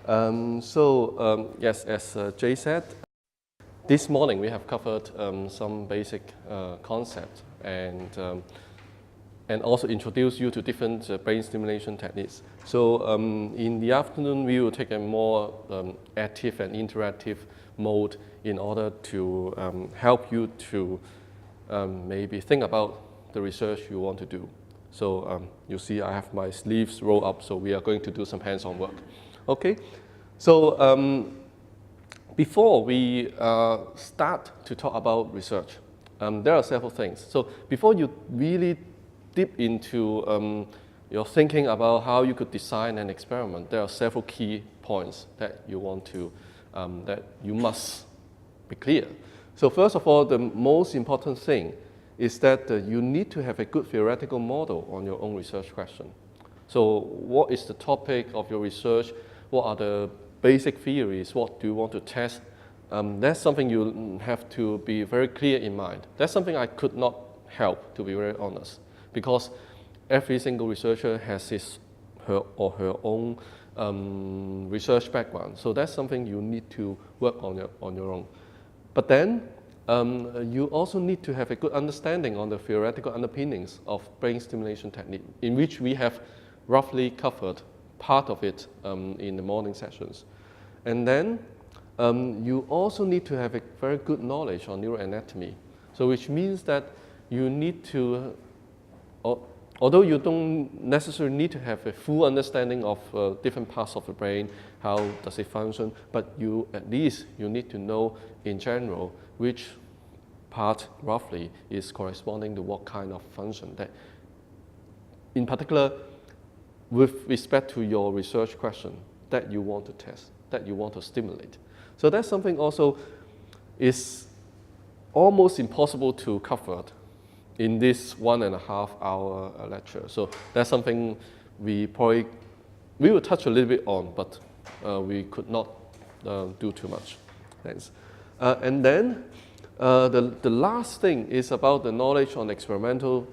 Yes, as Jay said, this morning we have covered some basic concepts and also introduced you to different brain stimulation techniques. So in the afternoon, we will take a more active and interactive mode in order to help you to maybe think about the research you want to do. So you see I have my sleeves rolled up, so we are going to do some hands-on work. Okay, so before we start to talk about research, there are several things. So before you really deep into your thinking about how you could design an experiment, there are several key points that you want to, that you must be clear. So first of all, the most important thing is that you need to have a good theoretical model on your own research question. So what is the topic of your research? What are the basic theories? What do you want to test? That's something you have to be very clear in mind. That's something I could not help, to be very honest, because every single researcher has her own research background. So that's something you need to work on your own. But then you also need to have a good understanding on the theoretical underpinnings of brain stimulation technique, in which we have roughly covered part of it in the morning sessions. And then you also need to have a very good knowledge on neuroanatomy. So which means that you need to, although you don't necessarily need to have a full understanding of different parts of the brain, how does it function, but at least you need to know in general which part roughly is corresponding to what kind of function. That, in particular, with respect to your research question that you want to test, that you want to stimulate. So that's something also is almost impossible to cover in this 1.5 hour lecture. So that's something we will touch a little bit on, but we could not do too much. Thanks. And then the last thing is about the knowledge on experimental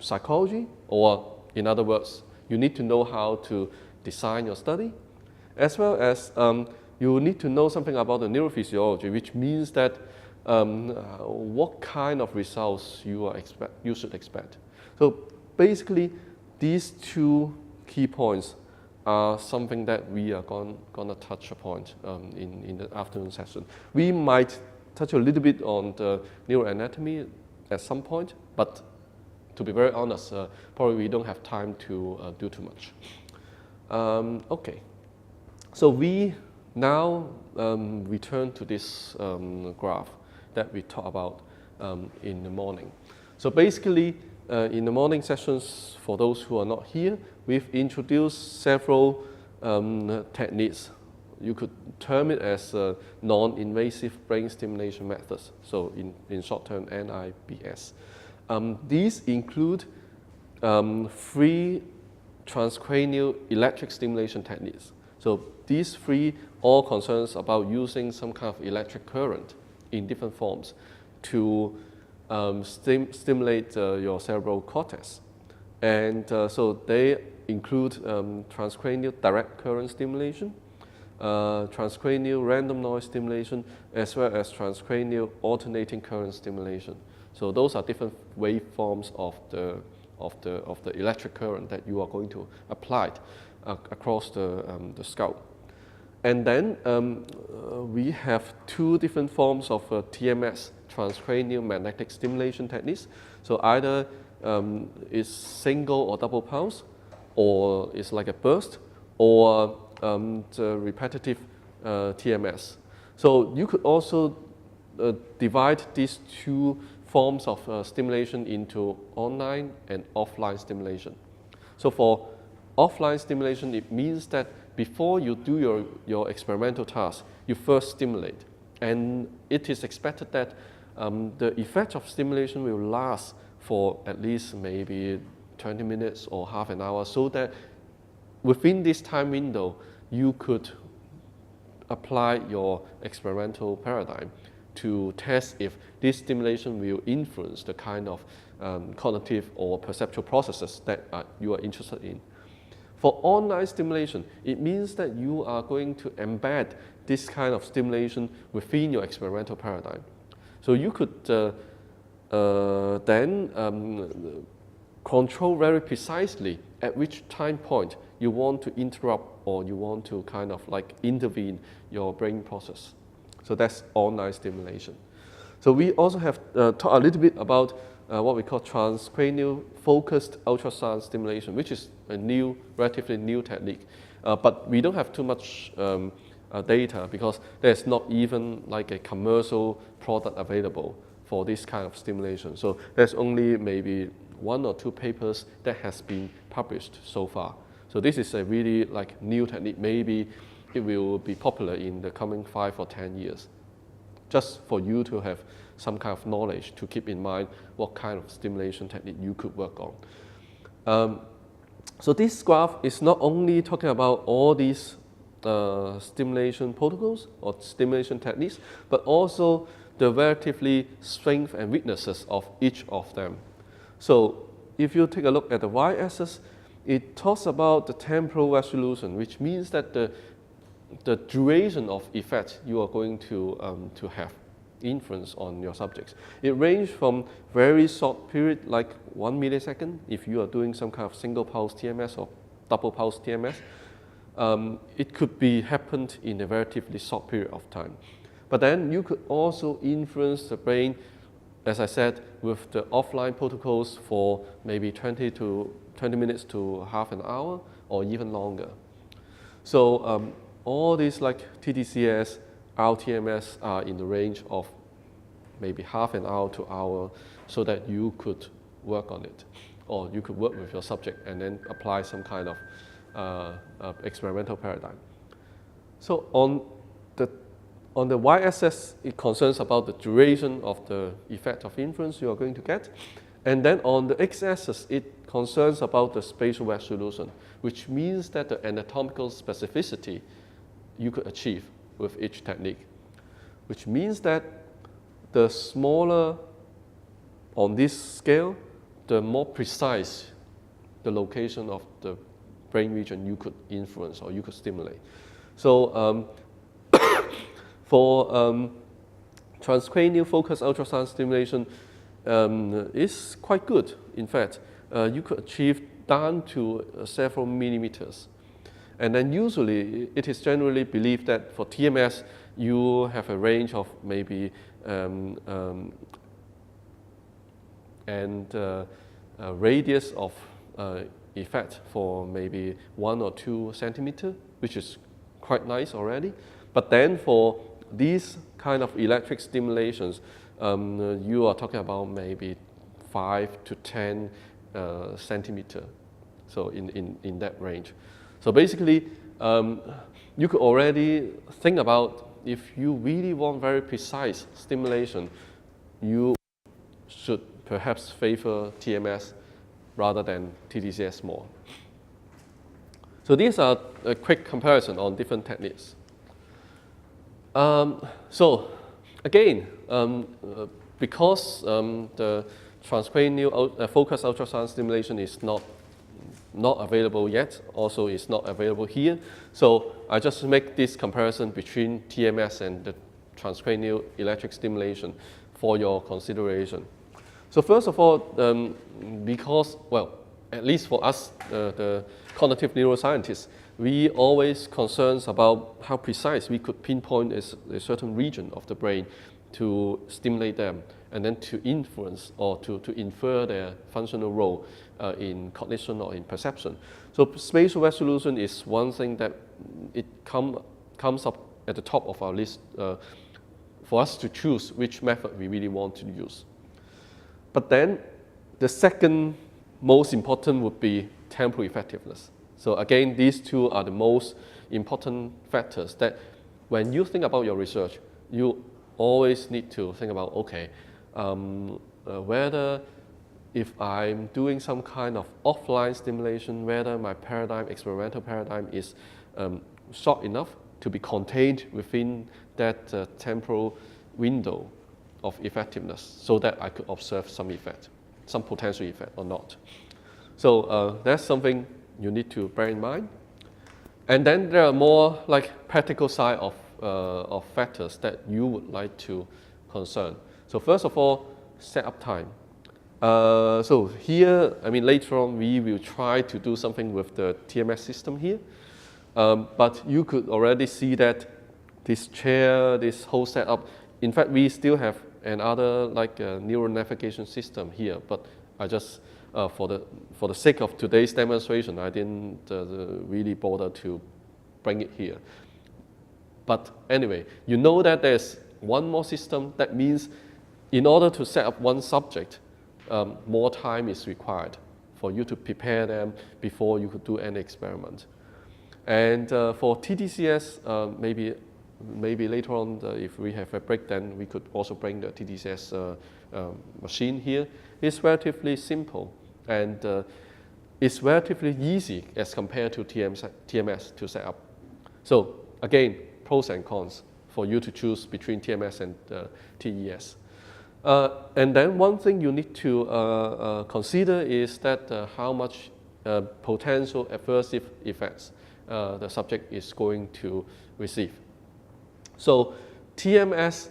psychology, or in other words, you need to know how to design your study, as well as you need to know something about the neurophysiology, which means that what kind of results you should expect. So basically, these two key points are something that we are going to touch upon in the afternoon session. We might touch a little bit on the neuroanatomy at some point, but to be very honest, probably we don't have time to do too much. Okay, so we now return to this graph that we talked about in the morning. So basically, in the morning sessions, for those who are not here, we've introduced several techniques. You could term it as non-invasive brain stimulation methods, so in short term, NIBS. These include 3 transcranial electric stimulation techniques. So these 3 all concerns about using some kind of electric current in different forms to stimulate your cerebral cortex. And so they include transcranial direct current stimulation, transcranial random noise stimulation, as well as transcranial alternating current stimulation. So those are different waveforms of the electric current that you are going to apply across the skull. And then we have 2 different forms of TMS, transcranial magnetic stimulation techniques. So either it's single or double pulse, or it's like a burst, or the repetitive TMS. So you could also divide these 2 forms of stimulation into online and offline stimulation. So for offline stimulation, it means that before you do your experimental task, you first stimulate. And it is expected that the effect of stimulation will last for at least maybe 20 minutes or half an hour, so that within this time window, you could apply your experimental paradigm to test if this stimulation will influence the kind of cognitive or perceptual processes that you are interested in. For online stimulation, it means that you are going to embed this kind of stimulation within your experimental paradigm. So you could then control very precisely at which time point you want to interrupt or you want to kind of like intervene your brain process. So that's online stimulation. So we also have talked a little bit about what we call transcranial focused ultrasound stimulation, which is a new, relatively new technique. But we don't have too much data because there's not even like a commercial product available for this kind of stimulation. So there's only maybe 1 or 2 papers that has been published so far. So this is a really like new technique. Maybe it will be popular in the coming 5 or 10 years. Just for you to have some kind of knowledge to keep in mind what kind of stimulation technique you could work on. So this graph is not only talking about all these stimulation protocols or stimulation techniques, but also the relatively strengths and weaknesses of each of them. So if you take a look at the y-axis, it talks about the temporal resolution, which means that the duration of effect you are going to have influence on your subjects. It ranges from very short period, like 1 millisecond, if you are doing some kind of single pulse TMS or double pulse TMS. It could be happened in a relatively short period of time. But then you could also influence the brain, as I said, with the offline protocols for maybe 20 minutes to half an hour or even longer. So all these like TDCS, RTMS are in the range of maybe half an hour to hour so that you could work on it. Or you could work with your subject and then apply some kind of experimental paradigm. So on the y-axis, it concerns about the duration of the effect of influence you are going to get. And then on the x-axis, it concerns about the spatial resolution, which means that the anatomical specificity you could achieve with each technique, which means that the smaller on this scale, the more precise the location of the brain region you could influence or you could stimulate. So for transcranial focused ultrasound stimulation is quite good. In fact, you could achieve down to several millimeters. And then usually it is generally believed that for TMS, you have a range of maybe radius of effect for maybe 1 or 2 centimeters, which is quite nice already. But then for these kind of electric stimulations, you are talking about maybe 5 to 10 centimeters, so in that range. So basically, you could already think about if you really want very precise stimulation, you should perhaps favor TMS rather than TDCS more. So these are a quick comparison on different techniques. So again, because the transcranial focused ultrasound stimulation is not available yet, also is not available here. So I just make this comparison between TMS and the transcranial electric stimulation for your consideration. So first of all, because, well, at least for us, the cognitive neuroscientists, we always concerns about how precise we could pinpoint a certain region of the brain to stimulate them and then to influence or to infer their functional role in cognition or in perception. So spatial resolution is one thing that it comes up at the top of our list for us to choose which method we really want to use. But then the second most important would be temporal effectiveness. So again, these two are the most important factors that when you think about your research, you always need to think about, okay, whether if I'm doing some kind of offline stimulation, whether my experimental paradigm is short enough to be contained within that temporal window of effectiveness so that I could observe some effect, some potential effect or not. So that's something you need to bear in mind. And then there are more like practical side of factors that you would like to concern. So first of all, setup time. So here, I mean, later on, we will try to do something with the TMS system here. But you could already see that this chair, this whole setup, in fact, we still have another like neural navigation system here, but I just, for the sake of today's demonstration, I didn't really bother to bring it here. But anyway, you know that there's one more system. That means in order to set up one subject, more time is required for you to prepare them before you could do any experiment. And for TDCS, maybe later on, if we have a break, then we could also bring the TDCS machine here. It's relatively simple, and it's relatively easy as compared to TMS to set up. So again, pros and cons for you to choose between TMS and TES. And then one thing you need to consider is that how much potential aversive effects the subject is going to receive. So TMS,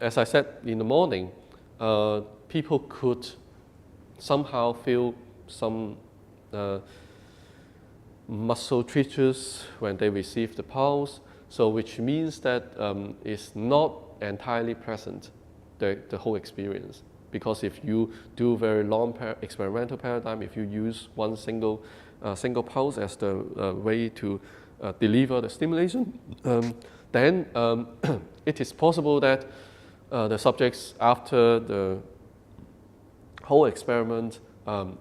as I said in the morning, people could somehow feel some muscle twitches when they receive the pulse, so which means that it's not entirely present, the whole experience. Because if you do very long experimental paradigm, if you use one single pulse as the way to deliver the stimulation, then it is possible that the subjects, after the whole experiment,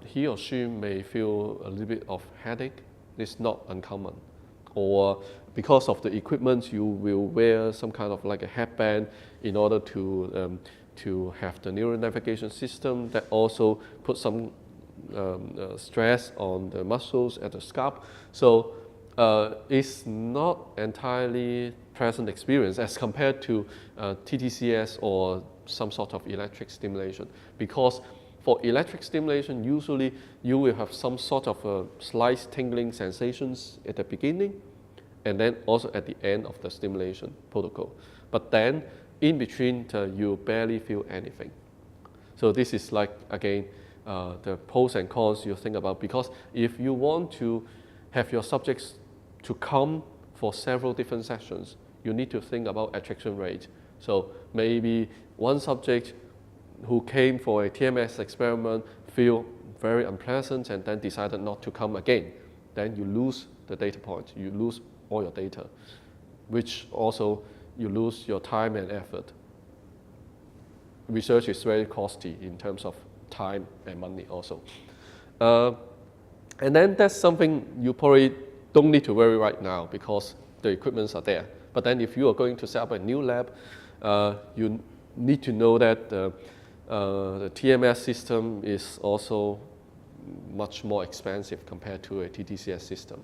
he or she may feel a little bit of headache. It's not uncommon. Or because of the equipment, you will wear some kind of like a headband in order to have the neural navigation system that also puts some stress on the muscles at the scalp. So it's not entirely present experience as compared to TDCS or some sort of electric stimulation. Because for electric stimulation, usually you will have some sort of slight tingling sensations at the beginning and then also at the end of the stimulation protocol. But then in between, you barely feel anything. So this is like, again, the pros and cons you think about, because if you want to have your subjects to come for several different sessions, you need to think about attraction rate. So maybe one subject who came for a TMS experiment feel very unpleasant and then decided not to come again. Then you lose the data point, you lose all your data, which also you lose your time and effort. Research is very costly in terms of time and money also. And then that's something you probably don't need to worry right now because the equipments are there. But then if you are going to set up a new lab, you need to know that the TMS system is also much more expensive compared to a TDCS system,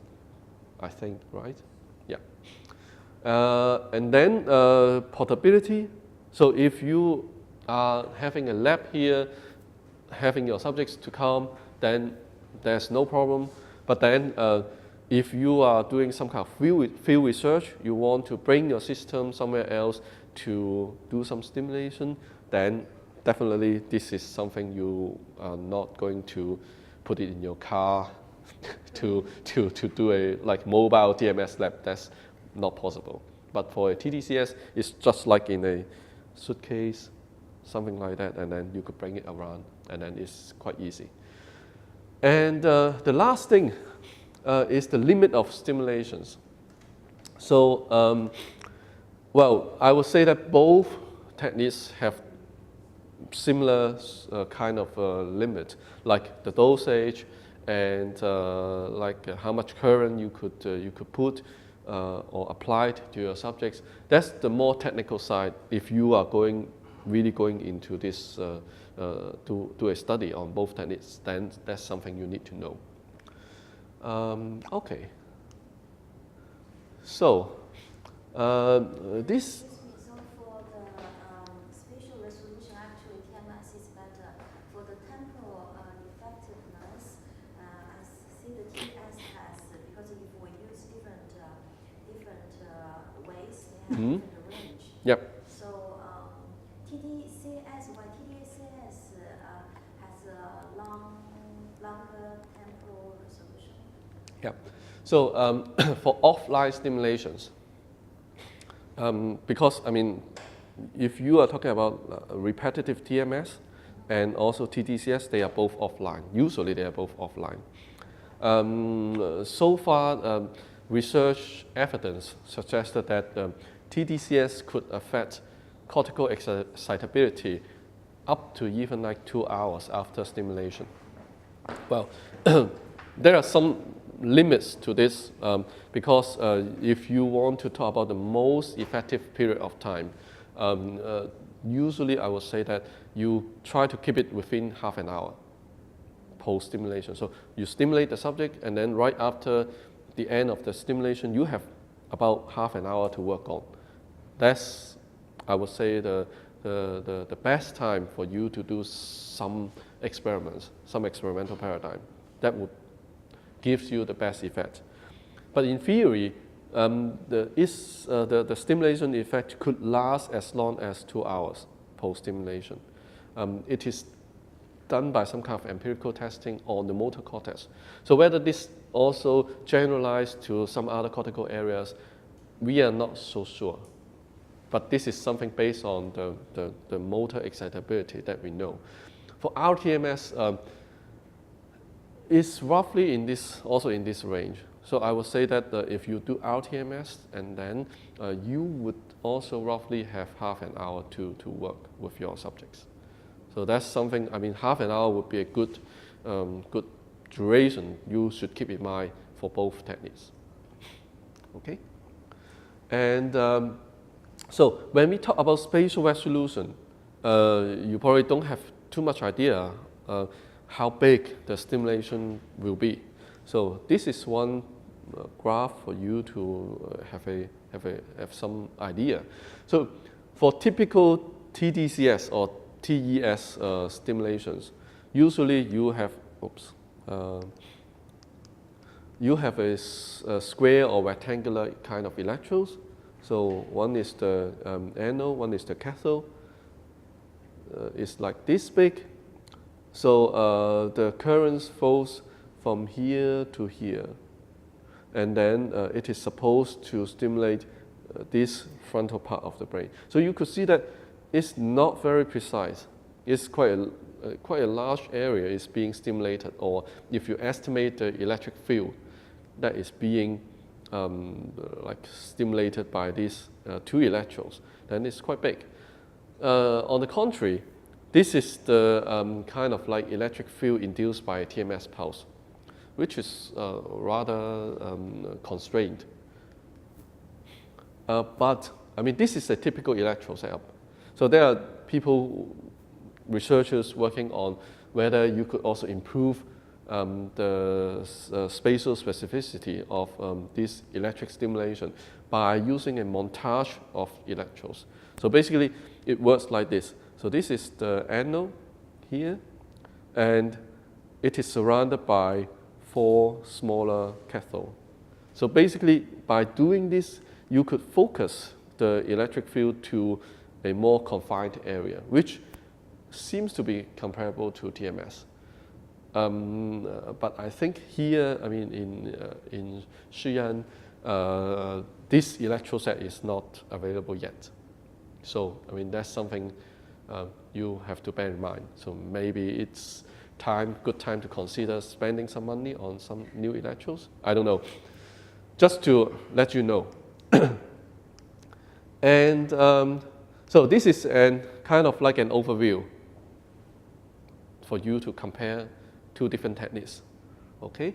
I think, right? Yeah. And then portability. So if you are having a lab here, having your subjects to come, then there's no problem. But then if you are doing some kind of field research, you want to bring your system somewhere else to do some stimulation, then definitely this is something you are not going to put it in your car to do a like mobile TMS lab. That's not possible. But for a TDCS, it's just like in a suitcase, something like that, and then you could bring it around, and then it's quite easy. And the last thing is the limit of stimulations. So, well, I would say that both techniques have similar kind of limit, like the dosage and like how much current you could put or apply to your subjects. That's the more technical side. If you are really going into this do a study on both techniques, then that's something you need to know. Okay. So this. So for the spatial resolution, actually TMS is better. For the temporal effectiveness, I see the have different range. Yep. So TDCS, why TDCS has a longer temporal resolution? Yep. So for offline stimulations, because I mean, if you are talking about repetitive TMS and also TDCS, they are both offline. Usually they are both offline. So far, research evidence suggested that TDCS could affect cortical excitability up to even like 2 hours after stimulation. Well, there are some limits to this because if you want to talk about the most effective period of time, usually I would say that you try to keep it within half an hour post-stimulation. So you stimulate the subject, and then right after the end of the stimulation, you have about half an hour to work on. That's, I would say, the best time for you to do some experiments, some experimental paradigm. That would gives you the best effect. But in theory, the stimulation effect could last as long as 2 hours post-stimulation. It is done by some kind of empirical testing on the motor cortex. So whether this also generalized to some other cortical areas, we are not so sure. But this is something based on the motor excitability that we know. For RTMS, it's roughly in this, also in this range. So I would say that if you do RTMS, and then you would also roughly have half an hour to work with your subjects. So that's something, I mean, half an hour would be a good, good duration you should keep in mind for both techniques. Okay? And so when we talk about spatial resolution, you probably don't have too much idea how big the stimulation will be. So this is one graph for you to have some idea. So for typical TDCS or TES stimulations, usually you have, you have a square or rectangular kind of electrodes. So one is the anode, one is the cathode. It's like this big. So the currents flows from here to here. And then it is supposed to stimulate this frontal part of the brain. So you could see that it's not very precise. It's quite a large area is being stimulated, or if you estimate the electric field that is being like stimulated by these two electrodes, then it's quite big. On the contrary, this is the kind of like electric field induced by a TMS pulse, which is rather constrained. But I mean, this is a typical electrode setup. So there are people, researchers working on whether you could also improve the spatial specificity of this electric stimulation by using a montage of electrodes. So basically, it works like this. So this is the anode here, and it is surrounded by 4 smaller cathodes. So basically, by doing this, you could focus the electric field to a more confined area, which seems to be comparable to TMS. But I think here, I mean, in Xi'an, this electrode set is not available yet. So, I mean, that's something you have to bear in mind. So maybe it's good time to consider spending some money on some new electrodes. I don't know. Just to let you know. And so this is kind of like an overview for you to compare 2 different techniques. Okay?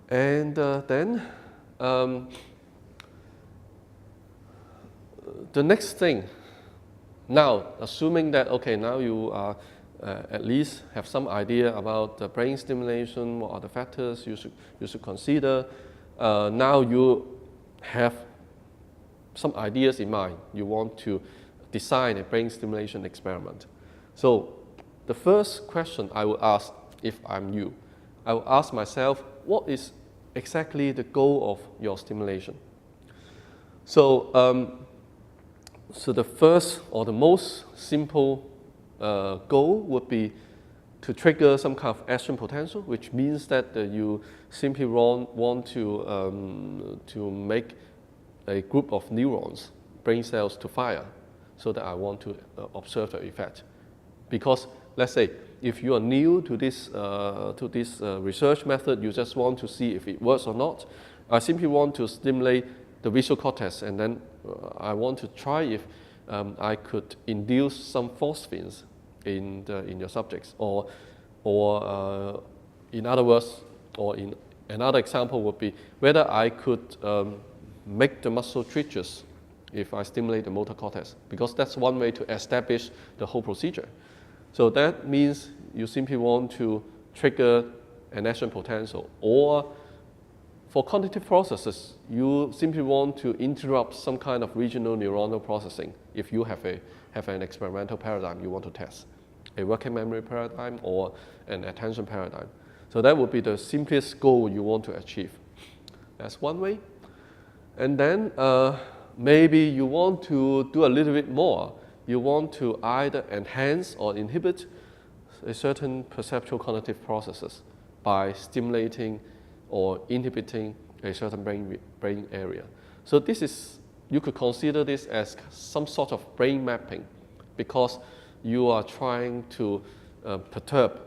And then the next thing, now assuming that, okay, now you are at least have some idea about the brain stimulation, what are the factors you should consider. Now you have some ideas in mind. You want to design a brain stimulation experiment. So the first question I would ask, if I'm you, I would ask myself, what is exactly the goal of your stimulation? So So the first or the most simple goal would be to trigger some kind of action potential, which means that you simply want to make a group of neurons, brain cells, to fire, so that I want to observe the effect. Because let's say if you are new to this research method, you just want to see if it works or not. I simply want to stimulate the visual cortex, and then I want to try if I could induce some phosphines in your subjects, or in other words, or in another example would be whether I could make the muscle twitches if I stimulate the motor cortex, because that's one way to establish the whole procedure. So that means you simply want to trigger an action potential, or for cognitive processes, you simply want to interrupt some kind of regional neuronal processing if you have an experimental paradigm you want to test, a working memory paradigm or an attention paradigm. So that would be the simplest goal you want to achieve. That's one way. And then maybe you want to do a little bit more. You want to either enhance or inhibit a certain perceptual cognitive processes by stimulating or inhibiting a certain brain area. So this is, you could consider this as some sort of brain mapping, because you are trying to perturb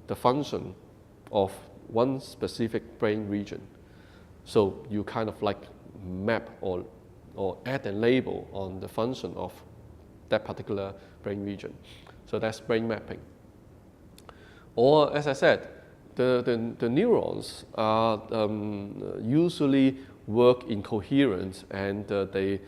the function of one specific brain region. So you kind of like map or add a label on the function of that particular brain region. So that's brain mapping. Or, as I said, the neurons are usually work in coherence, and they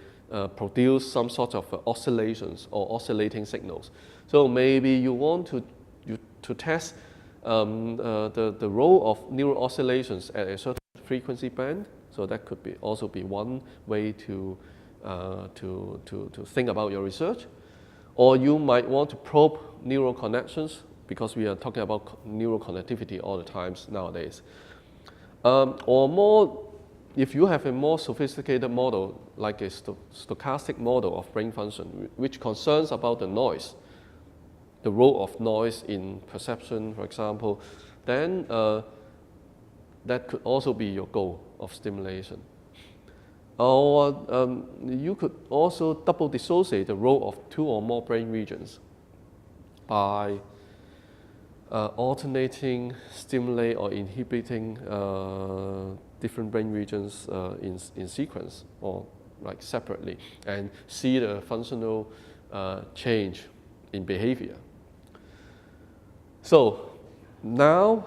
produce some sort of oscillations or oscillating signals. So maybe you want to test the role of neural oscillations at a certain frequency band. So that could also be one way to think about your research. Or you might want to probe neural connections, because we are talking about neural connectivity all the times nowadays. Or more, if you have a more sophisticated model, like a stochastic model of brain function, which concerns about the noise, the role of noise in perception, for example, then that could also be your goal of stimulation. Or you could also double dissociate the role of two or more brain regions by alternating stimulate or inhibiting different brain regions in sequence or like separately, and see the functional change in behavior. So now,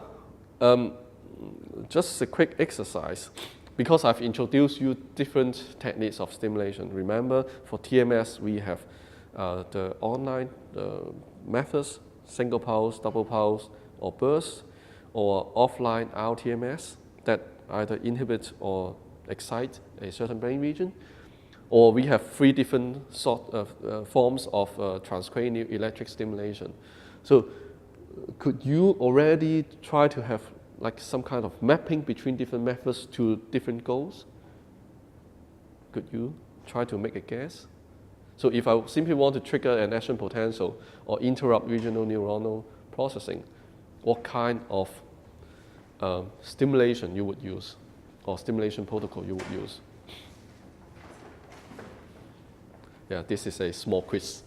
just a quick exercise, because I've introduced you different techniques of stimulation. Remember, for TMS, we have the online methods, single pulse, double pulse, or burst, or offline RTMS that either inhibit or excite a certain brain region. Or we have three different forms of transcranial electric stimulation. So could you already try to have like some kind of mapping between different methods to different goals? Could you try to make a guess? So if I simply want to trigger an action potential or interrupt regional neuronal processing, what kind of stimulation you would use, or stimulation protocol you would use? Yeah, this is a small quiz. So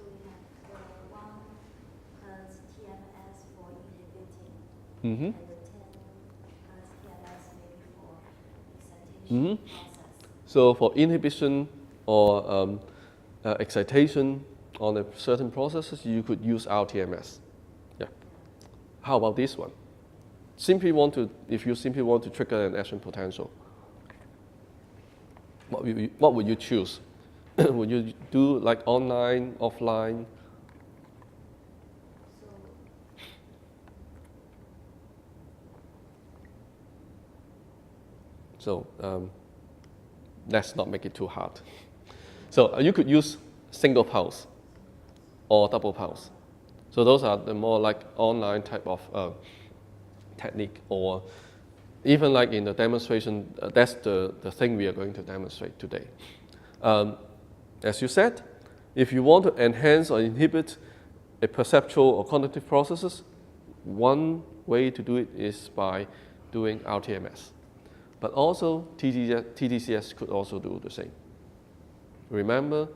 we have the 1 Hz TMS for inhibiting, Mm-hmm. and the 10 Hz TMS maybe for excitation process. So for inhibition or excitation on a certain processes, you could use RTMS. Yeah. How about this one? If you simply want to trigger an action potential, what would you choose? Would you do like online, offline? So let's not make it too hard. So you could use single pulse or double pulse. So those are the more like online type of technique, or even like in the demonstration, that's the thing we are going to demonstrate today. As you said, if you want to enhance or inhibit a perceptual or cognitive processes, one way to do it is by doing RTMS. But also TDCS could also do the same. Remember,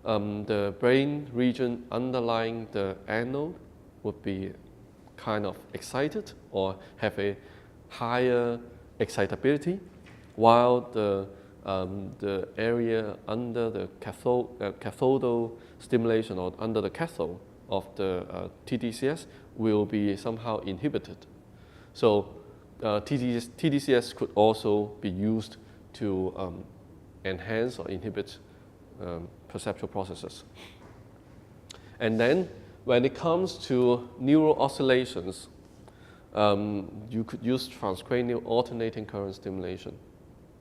the brain region underlying the anode would be kind of excited or have a higher excitability, while the area under the cathodal stimulation or under the cathode of the TDCS will be somehow inhibited. So TDCS could also be used to enhance or inhibit perceptual processes. And then when it comes to neural oscillations, you could use transcranial alternating current stimulation,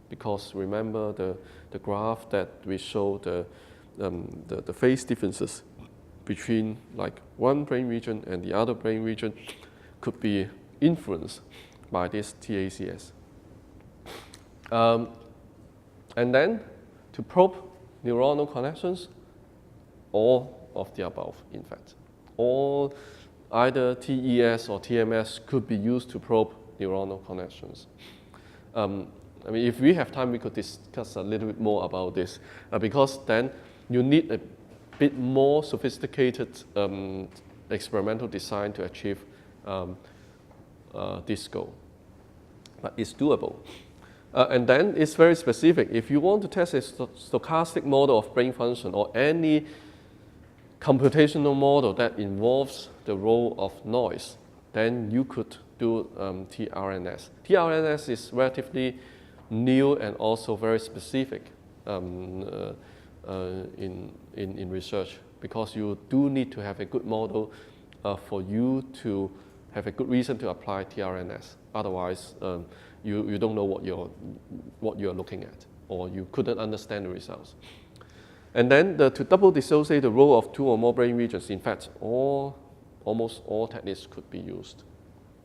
because remember the graph that we show the phase differences between like one brain region and the other brain region could be influenced by this TACS. And then to probe neuronal connections, all of the above, in fact. All either TES or TMS could be used to probe neuronal connections. I mean, if we have time, we could discuss a little bit more about this, because then you need a bit more sophisticated experimental design to achieve this goal. But it's doable. And then it's very specific. If you want to test a stochastic model of brain function or any computational model that involves the role of noise, then you could do TRNS. TRNS is relatively new and also very specific in research, because you do need to have a good model for you to have a good reason to apply TRNS. Otherwise, you don't know what you're looking at, or you couldn't understand the results. And then to double dissociate the role of two or more brain regions, in fact, almost all techniques could be used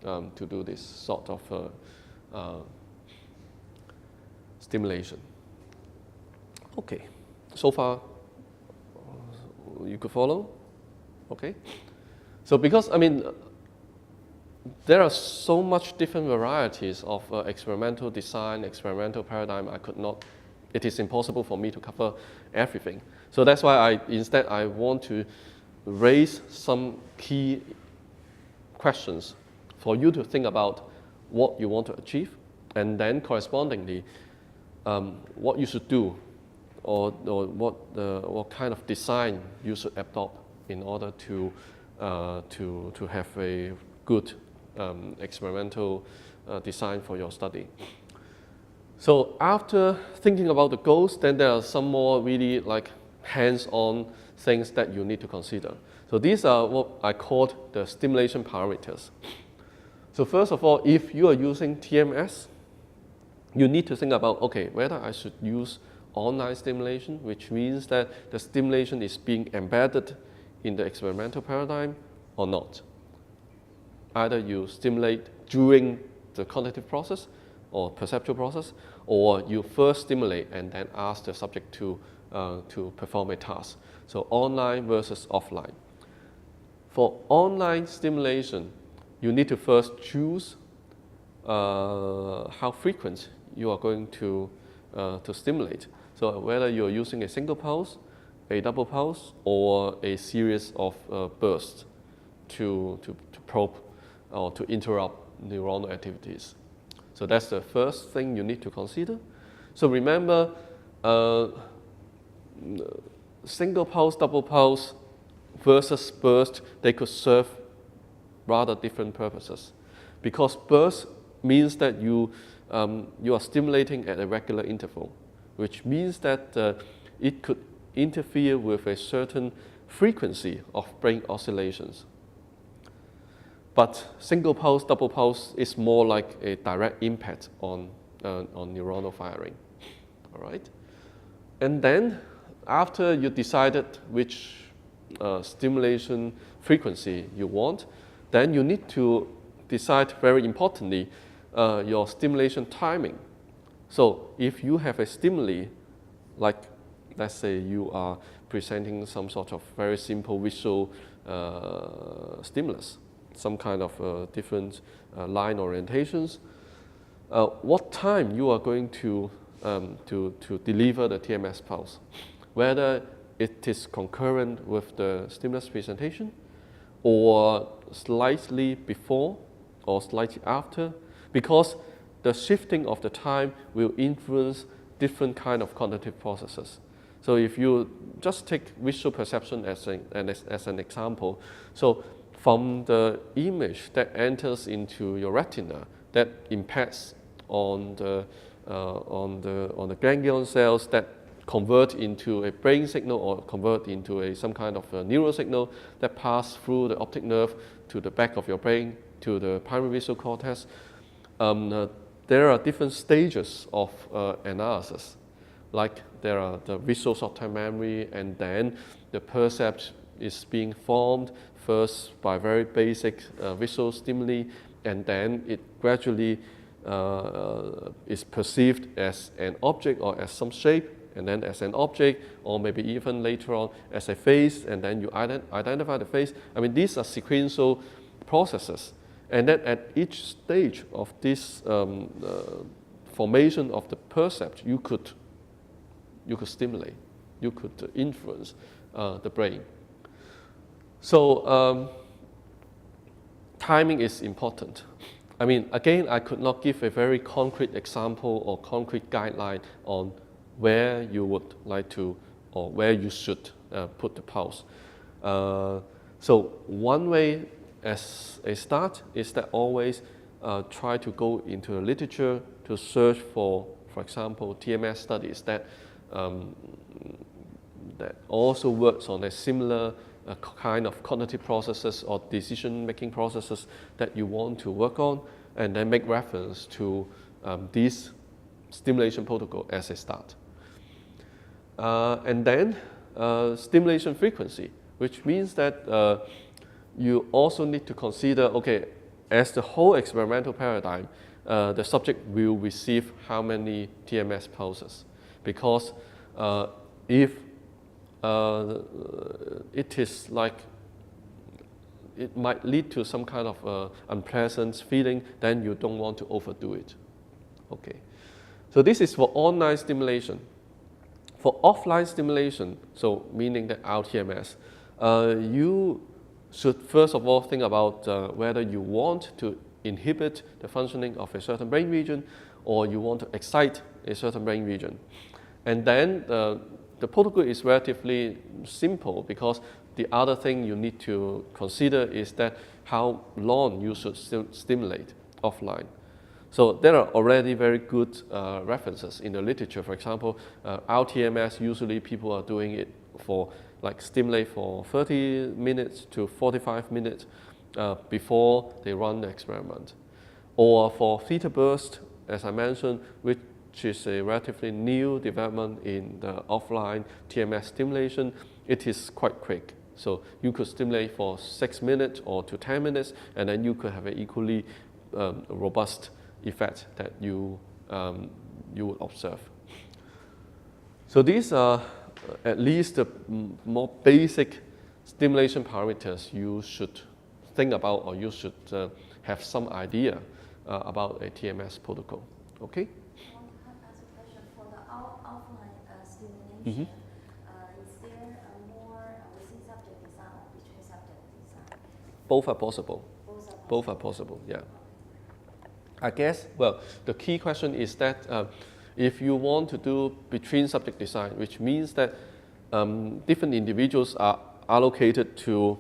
to do this sort of stimulation. Okay, so far you could follow? Okay. So because, I mean, there are so much different varieties of experimental design, experimental paradigm, it is impossible for me to cover everything. So that's why instead I want to raise some key questions for you to think about what you want to achieve, and then correspondingly what you should do, or what kind of design you should adopt in order to have a good experimental design for your study. So after thinking about the goals, then there are some more really like hands-on things that you need to consider. So these are what I called the stimulation parameters. So first of all, if you are using TMS, you need to think about, okay, whether I should use online stimulation, which means that the stimulation is being embedded in the experimental paradigm or not. Either you stimulate during the cognitive process or perceptual process, or you first stimulate and then ask the subject to perform a task. So online versus offline. For online stimulation, you need to first choose how frequent you are going to stimulate. So whether you're using a single pulse, a double pulse, or a series of bursts to probe or to interrupt neuronal activities. So that's the first thing you need to consider. So remember, single pulse, double pulse versus burst, they could serve rather different purposes. Because burst means that you are stimulating at a regular interval, which means that it could interfere with a certain frequency of brain oscillations. But single pulse, double pulse is more like a direct impact on neuronal firing. All right? And then after you decided which stimulation frequency you want, then you need to decide, very importantly, your stimulation timing. So if you have a stimuli, like let's say you are presenting some sort of very simple visual stimulus, some kind of different line orientations. What time you are going to deliver the TMS pulse, whether it is concurrent with the stimulus presentation or slightly before or slightly after, because the shifting of the time will influence different kind of cognitive processes. So if you just take visual perception as an example, so from the image that enters into your retina that impacts on the ganglion cells that convert into a brain signal or convert into some kind of a neural signal that pass through the optic nerve to the back of your brain, to the primary visual cortex. There are different stages of analysis. Like there are the visual short-term memory, and then the percept is being formed first by very basic visual stimuli, and then it gradually is perceived as an object or as some shape, and then as an object, or maybe even later on as a face, and then you identify the face. I mean, these are sequential processes. And then at each stage of this formation of the percept, you could stimulate, you could influence the brain. So timing is important. I mean, again, I could not give a very concrete example or concrete guideline on where you would like to or where you should put the pulse. So one way as a start is that always try to go into the literature to search for example, TMS studies that also works on a similar kind of cognitive processes or decision-making processes that you want to work on, and then make reference to this stimulation protocol as a start. And then stimulation frequency, which means that you also need to consider, okay, as the whole experimental paradigm, the subject will receive how many TMS pulses. Because if it is like, it might lead to some kind of unpleasant feeling, then you don't want to overdo it. Okay. So this is for online stimulation. For offline stimulation, so meaning the RTMS, you should first of all think about whether you want to inhibit the functioning of a certain brain region or you want to excite a certain brain region. And then the protocol is relatively simple, because the other thing you need to consider is that how long you should stimulate offline. So there are already very good references in the literature. For example, RTMS, usually people are doing it for like stimulate for 30 minutes to 45 minutes before they run the experiment. Or for theta burst, as I mentioned, which is a relatively new development in the offline TMS stimulation, it is quite quick. So you could stimulate for 6 minutes or to 10 minutes, and then you could have an equally robust effect that you would observe. So these are at least the more basic stimulation parameters you should think about, or you should have some idea about a TMS protocol. Okay? I want to ask a question. For the offline stimulation, is there more within subject design or between subject design? Both are possible. Both are possible, yeah. I guess, well, the key question is that if you want to do between subject design, which means that different individuals are allocated to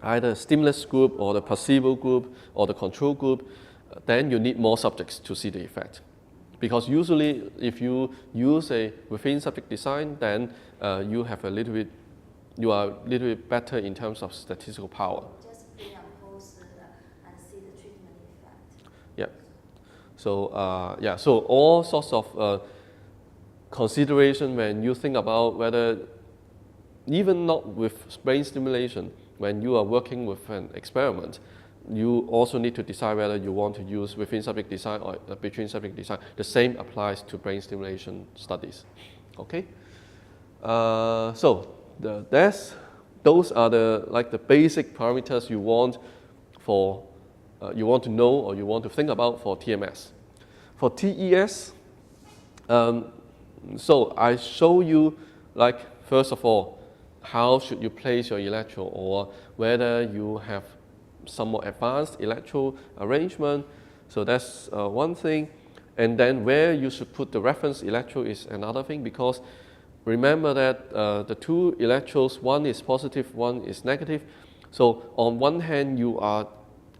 either stimulus group or the placebo group or the control group, then you need more subjects to see the effect. Because usually if you use a within subject design, then you are a little bit better in terms of statistical power. Just pre and post and see the treatment effect. Yeah. So so all sorts of consideration when you think about whether, even not with brain stimulation, when you are working with an experiment, you also need to decide whether you want to use within subject design or between subject design. The same applies to brain stimulation studies. Okay? Those are the basic parameters you want for you want to know or you want to think about for TMS. For TES, so I show you first of all how should you place your electrode, or whether you have some more advanced electrode arrangement. So that's one thing. And then where you should put the reference electrode is another thing, because remember that the two electrodes, one is positive, one is negative. So on one hand, you are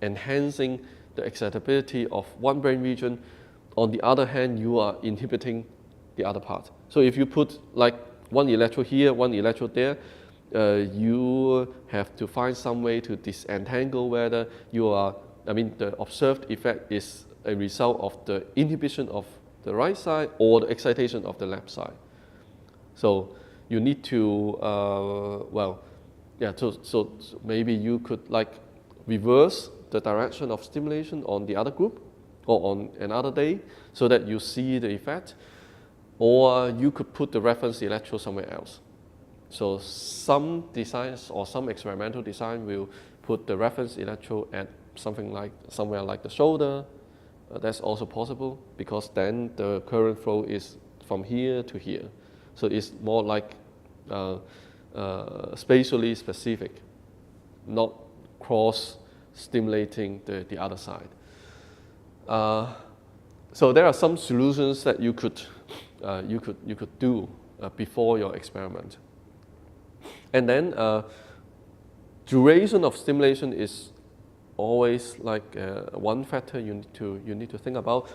enhancing the excitability of one brain region. On the other hand, you are inhibiting the other part. So if you put one electrode here, one electrode there, you have to find some way to disentangle whether the observed effect is a result of the inhibition of the right side or the excitation of the left side. So you need to, so maybe you could reverse the direction of stimulation on the other group or on another day so that you see the effect. Or you could put the reference electrode somewhere else. So some designs or some experimental design will put the reference electrode at somewhere like the shoulder. That's also possible, because then the current flow is from here to here. So it's more spatially specific, not cross-stimulating the other side. So there are some solutions that you could do before your experiment. And then duration of stimulation is always one factor you need to think about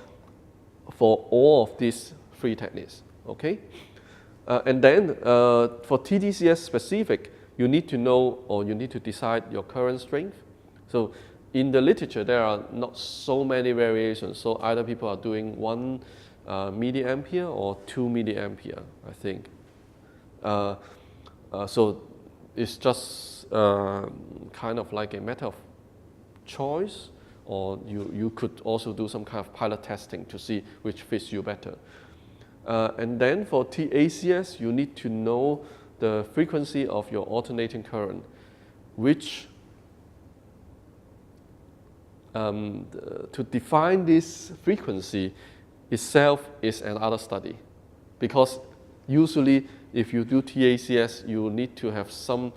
for all of these three techniques. Okay, and then for TDCS specific, you need to know or you need to decide your current strength. So in the literature, there are not so many variations. So either people are doing 1 milliampere or 2 milliampere, I think. So it's just kind of like a matter of choice, or you could also do some kind of pilot testing to see which fits you better. And then for TACS, you need to know the frequency of your alternating current, which to define this frequency itself is another study. Because usually if you do TACS, you need to have some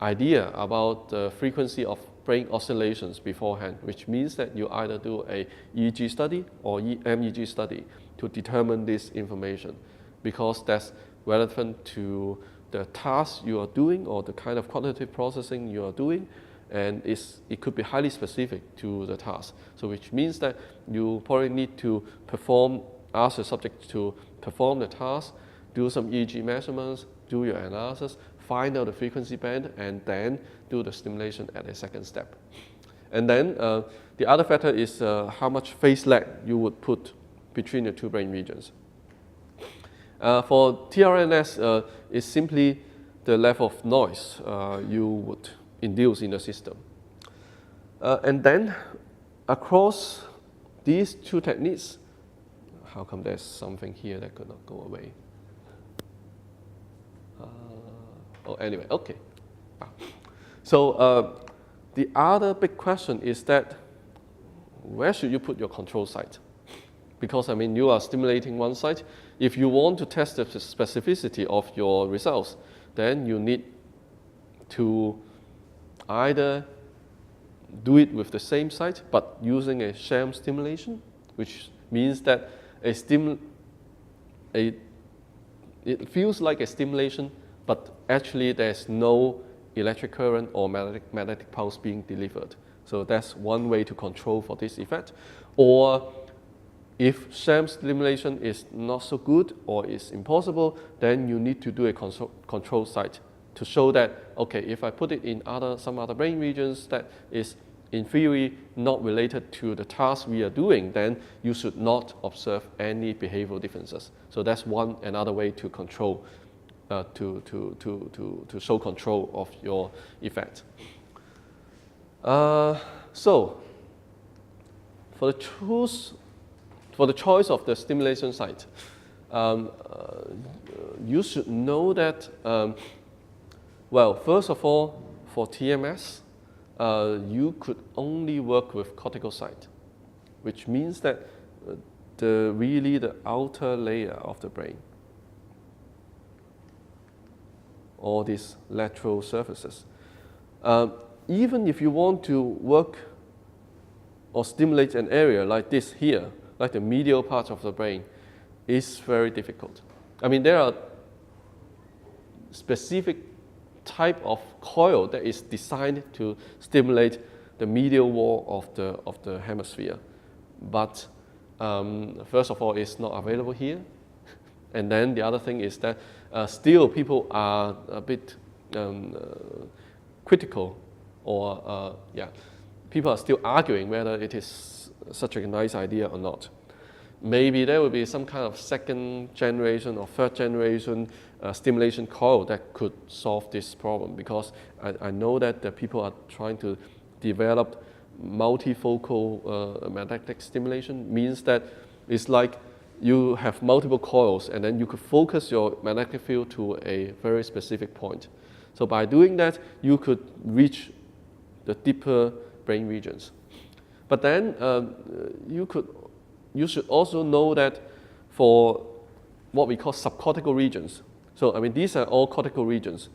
idea about the frequency of brain oscillations beforehand, which means that you either do a EEG study or MEG study to determine this information, because that's relevant to the task you are doing or the kind of cognitive processing you are doing, and it could be highly specific to the task. So which means that you probably need to ask the subject to perform the task, do some EEG measurements, do your analysis, find out the frequency band, and then do the stimulation at a second step. And then the other factor is how much phase lag you would put between the two brain regions. For TRNS, it's simply the level of noise you would induce in the system. And then across these two techniques, how come there's something here that could not go away? Anyway, okay. So the other big question is that where should you put your control site? Because you are stimulating one site. If you want to test the specificity of your results, then you need to either do it with the same site but using a sham stimulation, which means that it feels like a stimulation, but actually there's no electric current or magnetic pulse being delivered. So that's one way to control for this effect. Or if sham stimulation is not so good or is impossible, then you need to do a control site to show that, okay, if I put it in some other brain regions that is in theory not related to the task we are doing, then you should not observe any behavioral differences. So that's another way to control, to show control of your effect. So for the choice of the stimulation site, you should know that, well, first of all, for TMS, you could only work with cortical site, which means that really the outer layer of the brain, all these lateral surfaces. Even if you want to work or stimulate an area like this here, like the medial part of the brain, is very difficult. I mean, there are specific type of coil that is designed to stimulate the medial wall of the hemisphere. But first of all, it's not available here. And then the other thing is that still people are a bit critical, or people are still arguing whether it is such a nice idea or not. Maybe there will be some kind of second generation or third generation stimulation coil that could solve this problem, because I know that the people are trying to develop multifocal magnetic stimulation. Means that it's like you have multiple coils and then you could focus your magnetic field to a very specific point. So by doing that, you could reach the deeper brain regions. But then you should also know that for what we call subcortical regions, so I mean these are all cortical regions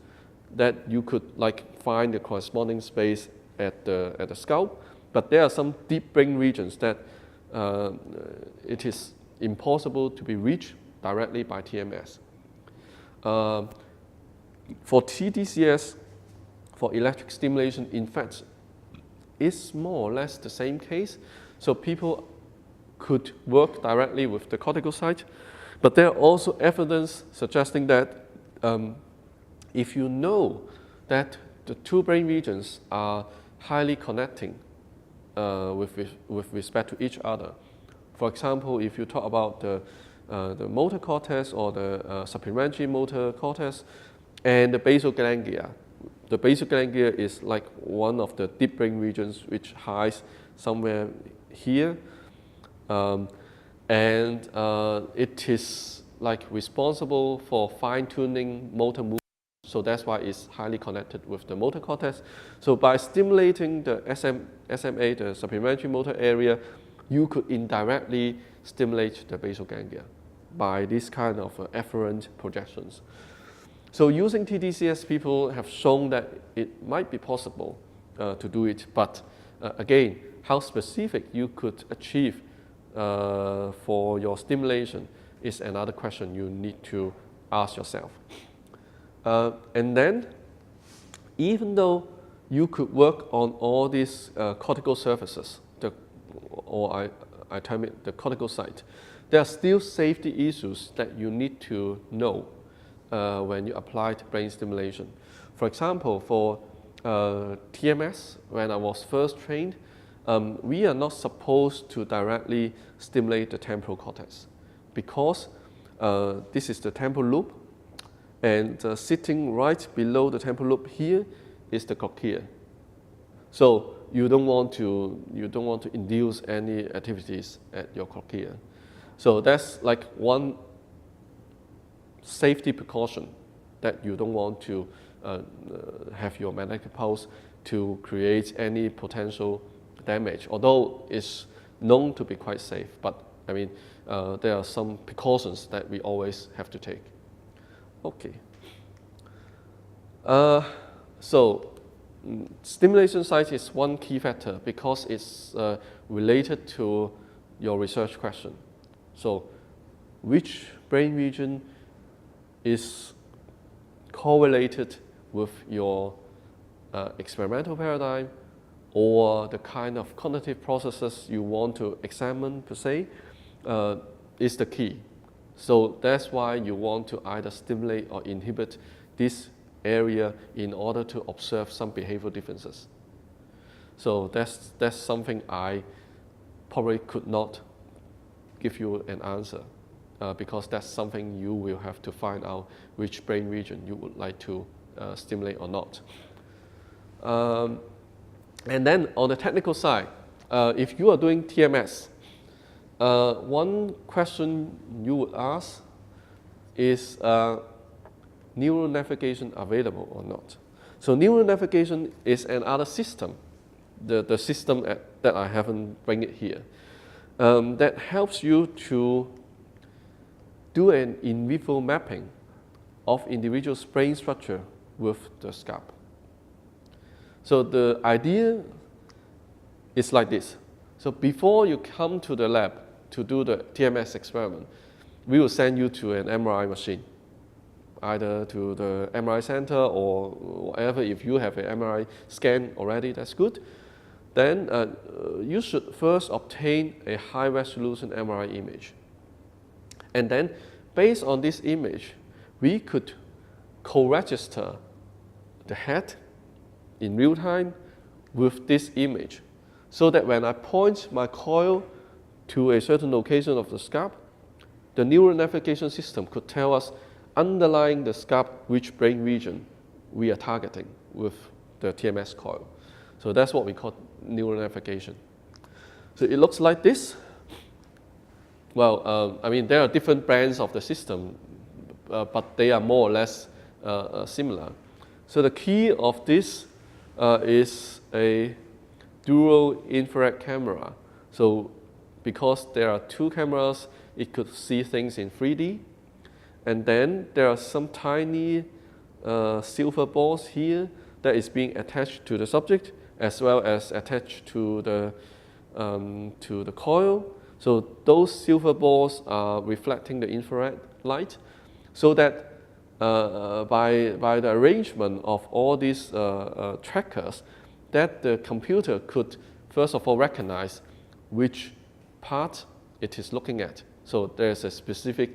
that you could like find the corresponding space at the scalp, but there are some deep brain regions that it is impossible to be reached directly by TMS. For TDCS, for electric stimulation, in fact, it's more or less the same case. So people could work directly with the cortical site, but there are also evidence suggesting that if you know that the two brain regions are highly connecting with respect to each other. For example, if you talk about the motor cortex or the supplementary motor cortex and the basal ganglia. The basal ganglia is like one of the deep brain regions which hides somewhere here. It is like responsible for fine-tuning motor movement. So that's why it's highly connected with the motor cortex. So by stimulating the SMA, the supplementary motor area, you could indirectly stimulate the basal ganglia by this kind of efferent projections. So using TDCS, people have shown that it might be possible to do it, but again, how specific you could achieve for your stimulation is another question you need to ask yourself. And then, even though you could work on all these cortical surfaces, or I term it the cortical site, there are still safety issues that you need to know when you apply brain stimulation. For example, for TMS, when I was first trained, we are not supposed to directly stimulate the temporal cortex, because this is the temporal loop, and sitting right below the temporal loop here is the cochlea. So you don't want to induce any activities at your cochlea. So that's like one safety precaution, that you don't want to have your magnetic pulse to create any potential damage, although it's known to be quite safe. But I mean, there are some precautions that we always have to take. Okay. So stimulation site is one key factor because it's related to your research question. So which brain region is correlated with your experimental paradigm, or the kind of cognitive processes you want to examine per se, is the key. So that's why you want to either stimulate or inhibit this area in order to observe some behavioral differences. So that's something I probably could not give you an answer, because that's something you will have to find out which brain region you would like to stimulate or not. And then on the technical side, if you are doing TMS, one question you would ask is, neural navigation available or not. So neural navigation is another system, the system that I haven't bring it here, that helps you to do an in vivo mapping of individual brain structure with the scalp. So the idea is like this. So before you come to the lab to do the TMS experiment, we will send you to an MRI machine, either to the MRI center or whatever. If you have an MRI scan already, that's good. Then you should first obtain a high-resolution MRI image. And then, based on this image, we could co-register the head in real time with this image, so that when I point my coil to a certain location of the scalp, the neural navigation system could tell us underlying the scalp which brain region we are targeting with the TMS coil. So that's what we call neural navigation. So it looks like this. Well, I mean, there are different brands of the system, but they are more or less similar. So the key of this is a dual infrared camera. So because there are two cameras, it could see things in 3D. And then there are some tiny silver balls here that is being attached to the subject, as well as attached to the coil. So those silver balls are reflecting the infrared light, so that by the arrangement of all these trackers, that the computer could first of all recognize which part it is looking at. So there's a specific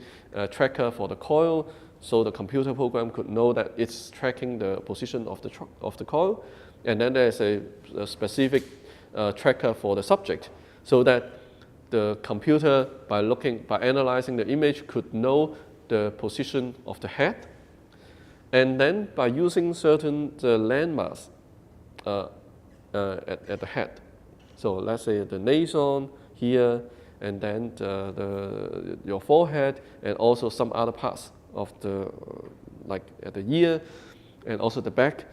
tracker for the coil, so the computer program could know that it's tracking the position of the coil, and then there's a specific tracker for the subject, so that the computer, by analyzing the image, could know the position of the head, and then by using certain landmarks at the head. So let's say the nason here, and then your forehead, and also some other parts of like at the ear, and also the back.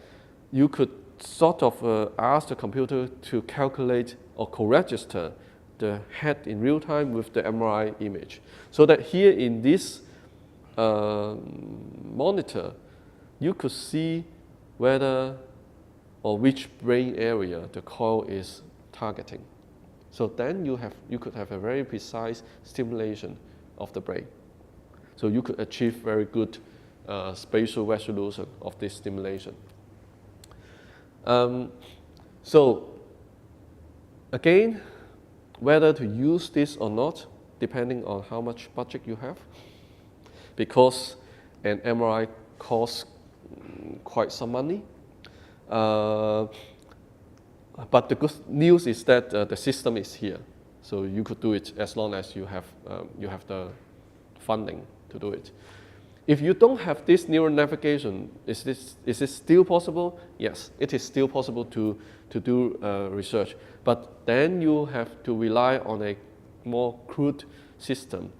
You could sort of ask the computer to calculate or co-register the head in real time with the MRI image, so that here in this monitor, you could see whether or which brain area the coil is targeting. So then you could have a very precise stimulation of the brain. So you could achieve very good spatial resolution of this stimulation. So again, whether to use this or not, depending on how much budget you have, because an MRI costs quite some money. But the good news is that the system is here, so you could do it as long as you have the funding to do it. If you don't have this neural navigation, is it still possible? Yes, it is still possible to do research, but then you have to rely on a more crude system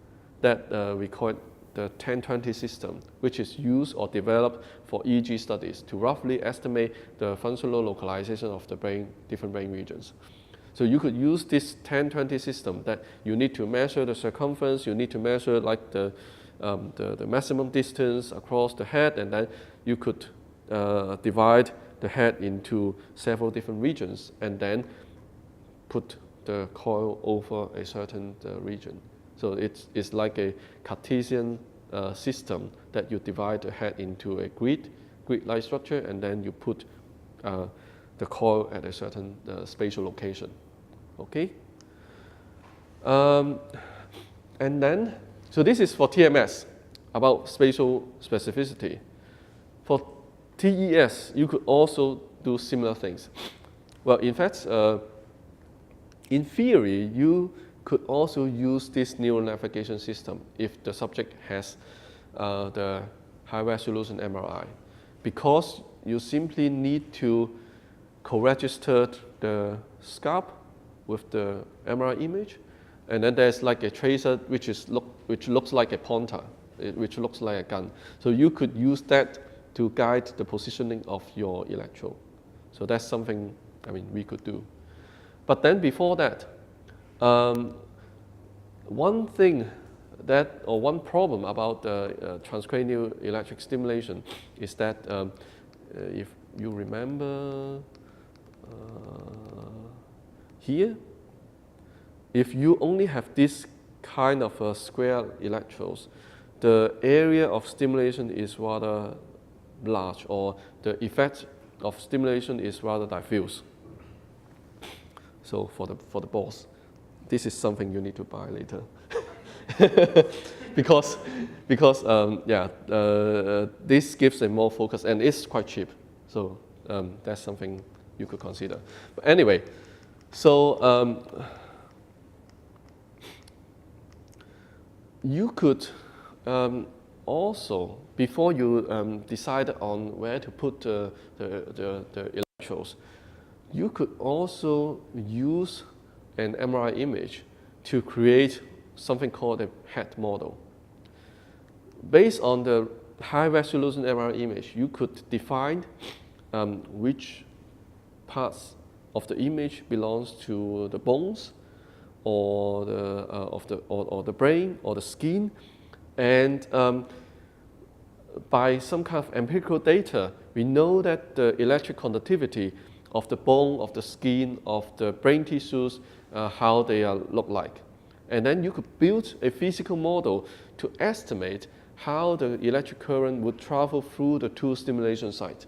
that we call it the 1020 system, which is used or developed for EEG studies to roughly estimate the functional localization of the brain, different brain regions. So you could use this 1020 system that you need to measure the circumference, you need to measure like the maximum distance across the head, and then you could divide the head into several different regions, and then put the coil over a certain region. So it's like a Cartesian system that you divide the head into a grid-like structure, and then you put the coil at a certain spatial location. Okay? And then, so this is for TMS, about spatial specificity. For TES, you could also do similar things. Well, in fact, in theory, you could also use this neural navigation system if the subject has the high-resolution MRI, because you simply need to co-register the scalp with the MRI image, and then there's like a tracer which looks like a pointer which looks like a gun. So you could use that to guide the positioning of your electrode. So that's something, I mean, we could do. But then before that, one thing that, or one problem about transcranial electric stimulation is that if you remember here, if you only have this kind of square electrodes, the area of stimulation is rather large, or the effect of stimulation is rather diffuse. So for the balls, this is something you need to buy later. because this gives a more focus, and it's quite cheap. So that's something you could consider. But anyway, so you could also, before you decide on where to put the electrodes, you could also use an MRI image to create something called a head model. Based on the high resolution MRI image, you could define which parts of the image belongs to the bones, or the brain, or the skin, and by some kind of empirical data, we know that the electric conductivity of the bone, of the skin, of the brain tissues, how they look like. And then you could build a physical model to estimate how the electric current would travel through the two stimulation sites.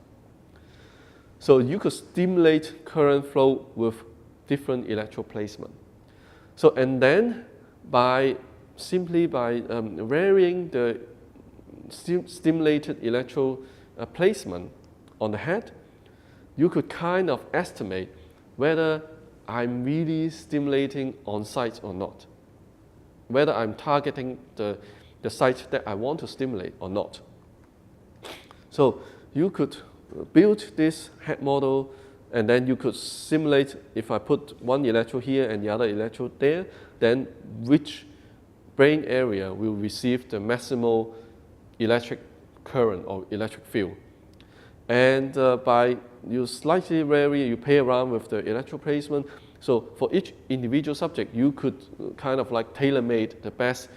So you could stimulate current flow with different electrode placement. So, and then simply by varying the stimulated electrode placement on the head, you could kind of estimate whether I'm really stimulating on site or not, whether I'm targeting the site that I want to stimulate or not. So you could build this head model, and then you could simulate, if I put one electrode here and the other electrode there, then which brain area will receive the maximal electric current or electric field. And by you slightly vary, you play around with the electrode placement. So for each individual subject, you could kind of like tailor-made the best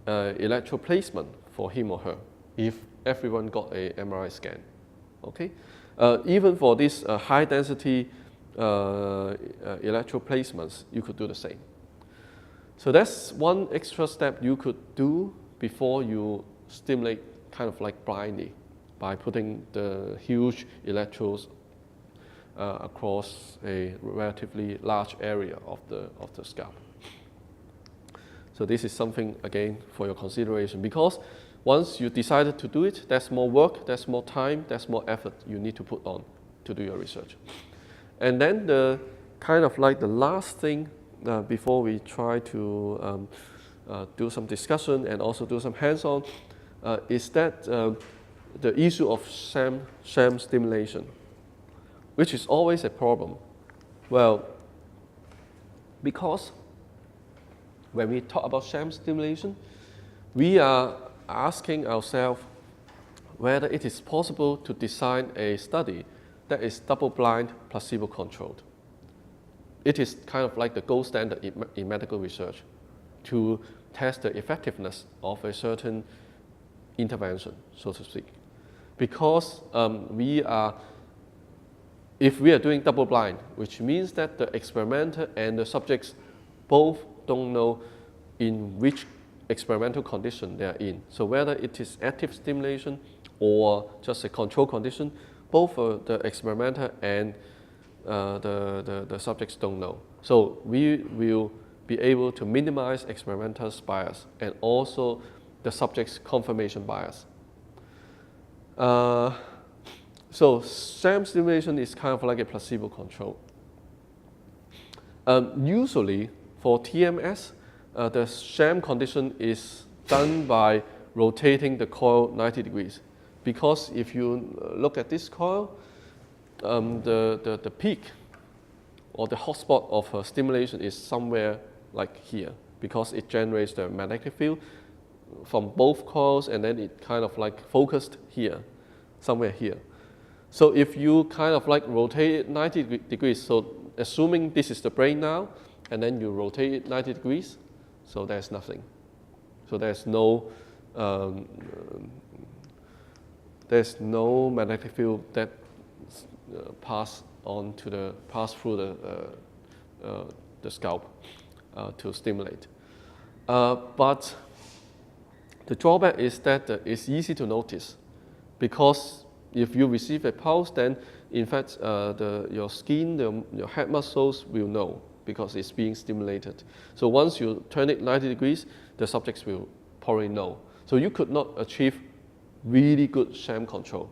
electrode placement for him or her if everyone got a MRI scan. Okay, even for these high-density electrode placements, you could do the same. So that's one extra step you could do before you stimulate kind of like blindly, by putting the huge electrodes across a relatively large area of the scalp. So this is something, again, for your consideration, because once you decided to do it, there's more work, there's more time, there's more effort you need to put on to do your research. And then the kind of like the last thing before we try to do some discussion and also do some hands-on is that the issue of sham stimulation, which is always a problem. Well, because when we talk about sham stimulation, we are asking ourselves whether it is possible to design a study that is double-blind, placebo-controlled. It is kind of like the gold standard in medical research to test the effectiveness of a certain intervention, so to speak. Because if we are doing double-blind, which means that the experimenter and the subjects both don't know in which experimental condition they are in. So whether it is active stimulation or just a control condition, both the experimenter and the subjects don't know. So we will be able to minimize experimental's bias and also the subject's confirmation bias. So sham stimulation is kind of like a placebo control. Usually for TMS, the sham condition is done by rotating the coil 90 degrees. Because if you look at this coil, the peak or the hotspot of stimulation is somewhere like here, because it generates the magnetic field from both coils, and then it kind of like focused here, somewhere here. So if you kind of like rotate it 90 degrees, so assuming this is the brain now, and then you rotate it 90 degrees, so there's nothing. So there's no magnetic field that pass through the scalp to stimulate. But the drawback is that it's easy to notice, because if you receive a pulse, then in fact your skin, your head muscles will know, because it's being stimulated. So once you turn it 90 degrees, the subjects will probably know. So you could not achieve really good sham control.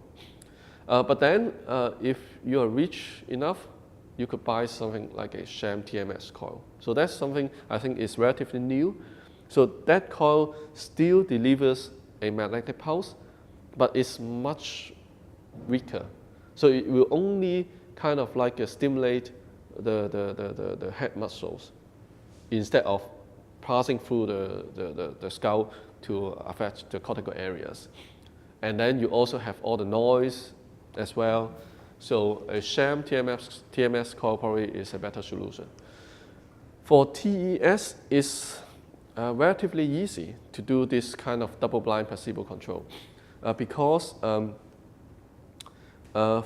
But then if you are rich enough, you could buy something like a sham TMS coil. So that's something I think is relatively new. So that coil still delivers a magnetic pulse, but it's much weaker. So it will only kind of like stimulate the head muscles instead of passing through the skull to affect the cortical areas. And then you also have all the noise as well. So a sham TMS coil probably is a better solution. For TES, it's relatively easy to do this kind of double-blind placebo control because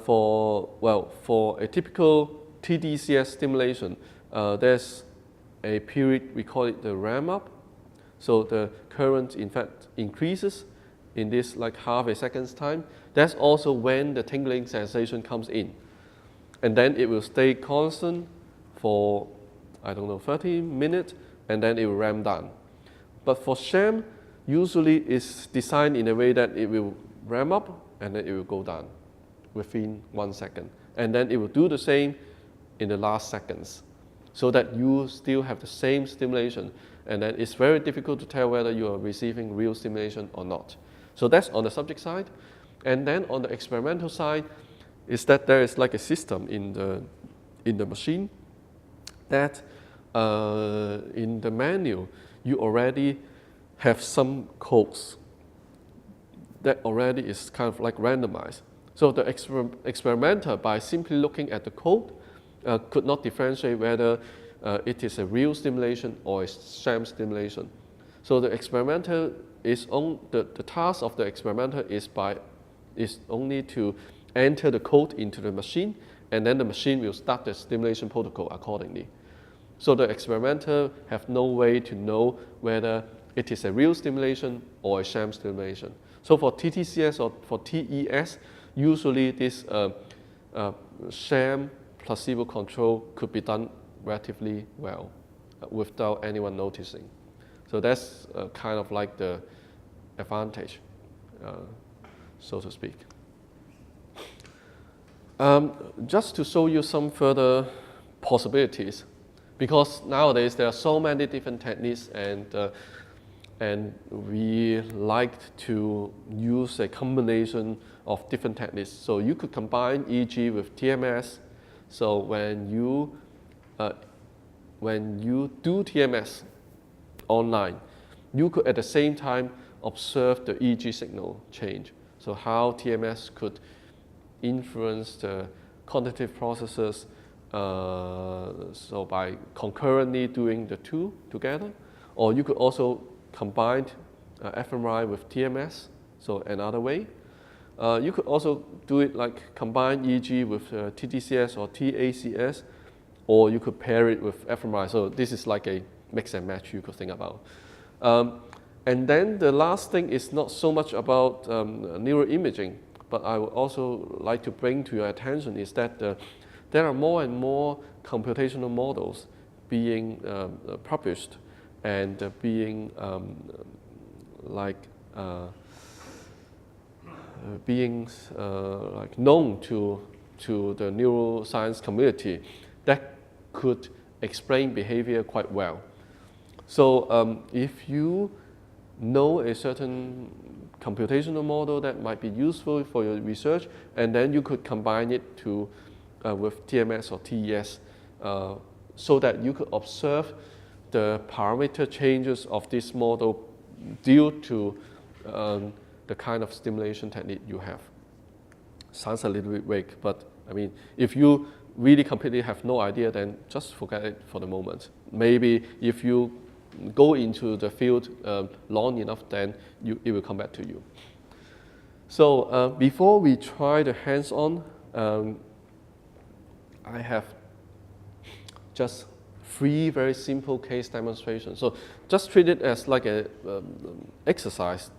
for a typical TDCS stimulation, there's a period, we call it the ramp up. So the current, in fact, increases in this like half a second's time. That's also when the tingling sensation comes in. And then it will stay constant for, 30 minutes, and then it will ramp down. But for sham, usually it's designed in a way that it will ramp up and then it will go down within 1 second. And then it will do the same in the last seconds, so that you still have the same stimulation. And then it's very difficult to tell whether you are receiving real stimulation or not. So that's on the subject side. And then on the experimental side is that there is like a system in the machine that in the manual you already have some codes that already is kind of like randomized. So the experimenter, by simply looking at the code, could not differentiate whether it is a real stimulation or a sham stimulation. So the experimenter is the task of the experimenter is only to enter the code into the machine, and then the machine will start the stimulation protocol accordingly. So the experimenter have no way to know whether it is a real stimulation or a sham stimulation. So for TTCS or for TES, usually this sham placebo control could be done relatively well without anyone noticing. So that's kind of like the advantage, so to speak. Just to show you some further possibilities, because nowadays there are so many different techniques, and we like to use a combination of different techniques. So you could combine EEG with TMS. So when you do TMS online, you could at the same time observe the EEG signal change. So how TMS could influence the cognitive processes, so by concurrently doing the two together. Or you could also combine fMRI with TMS, so another way. You could also do it like combine EEG with TDCS or TACS, or you could pair it with fMRI. So this is like a mix and match you could think about. And then the last thing is not so much about neuroimaging, but I would also like to bring to your attention is that there are more and more computational models being published and being known to the neuroscience community that could explain behavior quite well. So if you know a certain computational model that might be useful for your research, and then you could combine it with TMS or TES so that you could observe the parameter changes of this model due to the kind of stimulation technique you have. Sounds a little bit vague, but I mean, if you really completely have no idea, then just forget it for the moment. Maybe if you go into the field long enough, then it will come back to you. So before we try the hands-on, I have just 3 very simple case demonstrations. So just treat it as like an exercise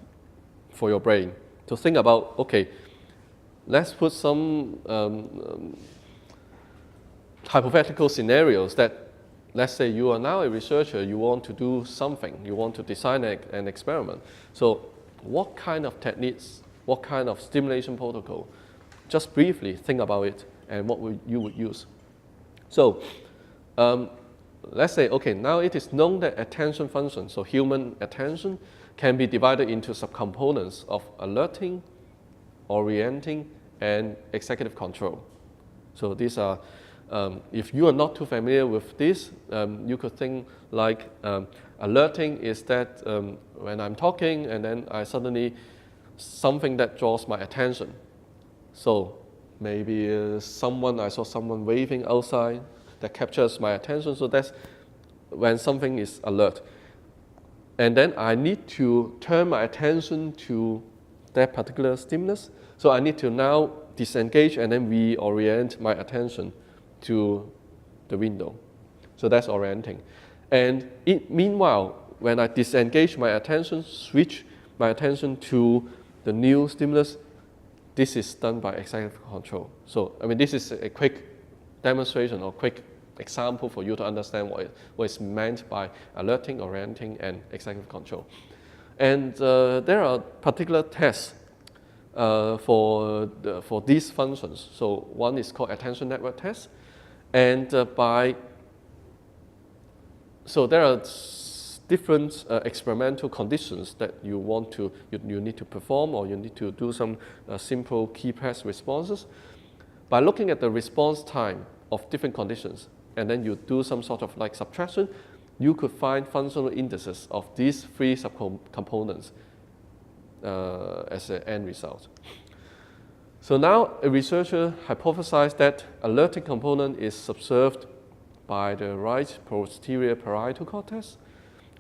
for your brain to think about, okay, let's put some hypothetical scenarios that, let's say you are now a researcher, you want to do something, you want to design an experiment. So what kind of techniques, what kind of stimulation protocol? Just briefly think about it and what you would use. So let's say, okay, now it is known that attention function, so human attention, can be divided into subcomponents of alerting, orienting, and executive control. So these are, if you are not too familiar with this, you could think like alerting is that when I'm talking and then I suddenly, something that draws my attention. So maybe I saw someone waving outside that captures my attention, so that's when something is alert. And then I need to turn my attention to that particular stimulus. So I need to now disengage and then reorient my attention to the window. So that's orienting. And meanwhile, when I disengage my attention, switch my attention to the new stimulus, this is done by executive control. So, I mean, this is a quick demonstration or quick example for you to understand what is meant by alerting, orienting, and executive control. And there are particular tests for these functions. So one is called attention network test. And so there are different experimental conditions that you need to perform, or you need to do some simple key press responses. By looking at the response time of different conditions, and then you do some sort of like subtraction, you could find functional indices of these 3 subcomponents as an end result. So now a researcher hypothesized that alerting component is subserved by the right posterior parietal cortex,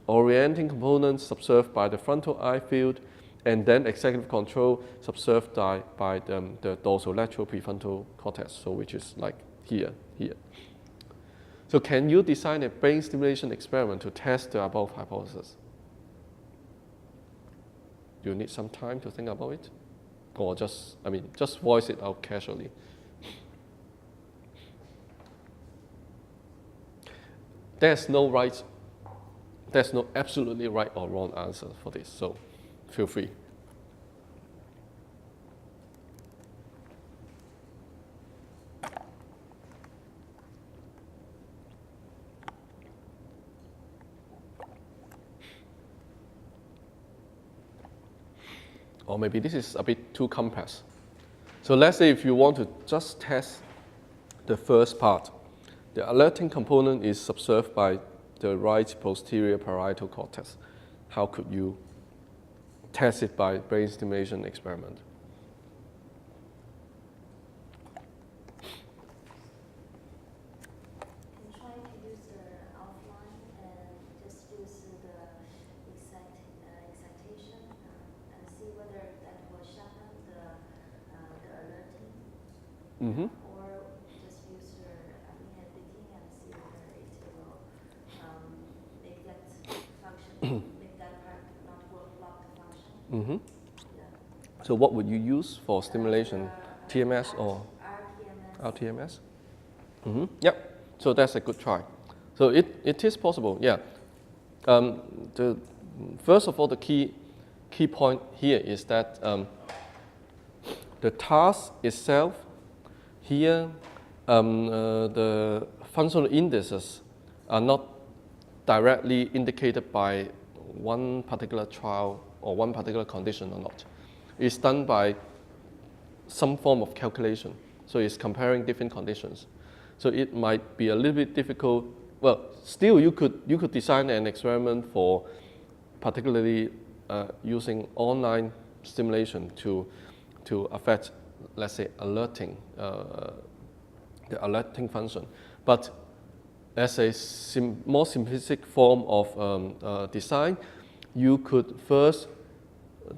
orienting component subserved by the frontal eye field, and then executive control subserved by the dorsolateral prefrontal cortex, so which is like here. So can you design a brain stimulation experiment to test the above hypothesis? Do you need some time to think about it? Or just voice it out casually. There's no absolutely right or wrong answer for this, so feel free. Or maybe this is a bit too complex. So let's say if you want to just test the first part, the alerting component is subserved by the right posterior parietal cortex. How could you test it by brain stimulation experiment? You can try to use the outline and just use the excitation and see whether that will sharpen the alerting. Mm-hmm. Or just use your inhibiting and see whether it will make that function, make that part not block the function. Mm-hmm. Yeah. So what would you use for stimulation? TMS or RTMS. RTMS? Mm-hmm. Yep. So that's a good try. So it is possible, yeah. First of all, the key point here is that the task itself here, the functional indices are not directly indicated by one particular trial or one particular condition or not. It's done by some form of calculation. So it's comparing different conditions. So it might be a little bit difficult. Well, still you could design an experiment for particularly using online stimulation to affect, let's say, alerting, the alerting function. But as a more simplistic form of design, you could first,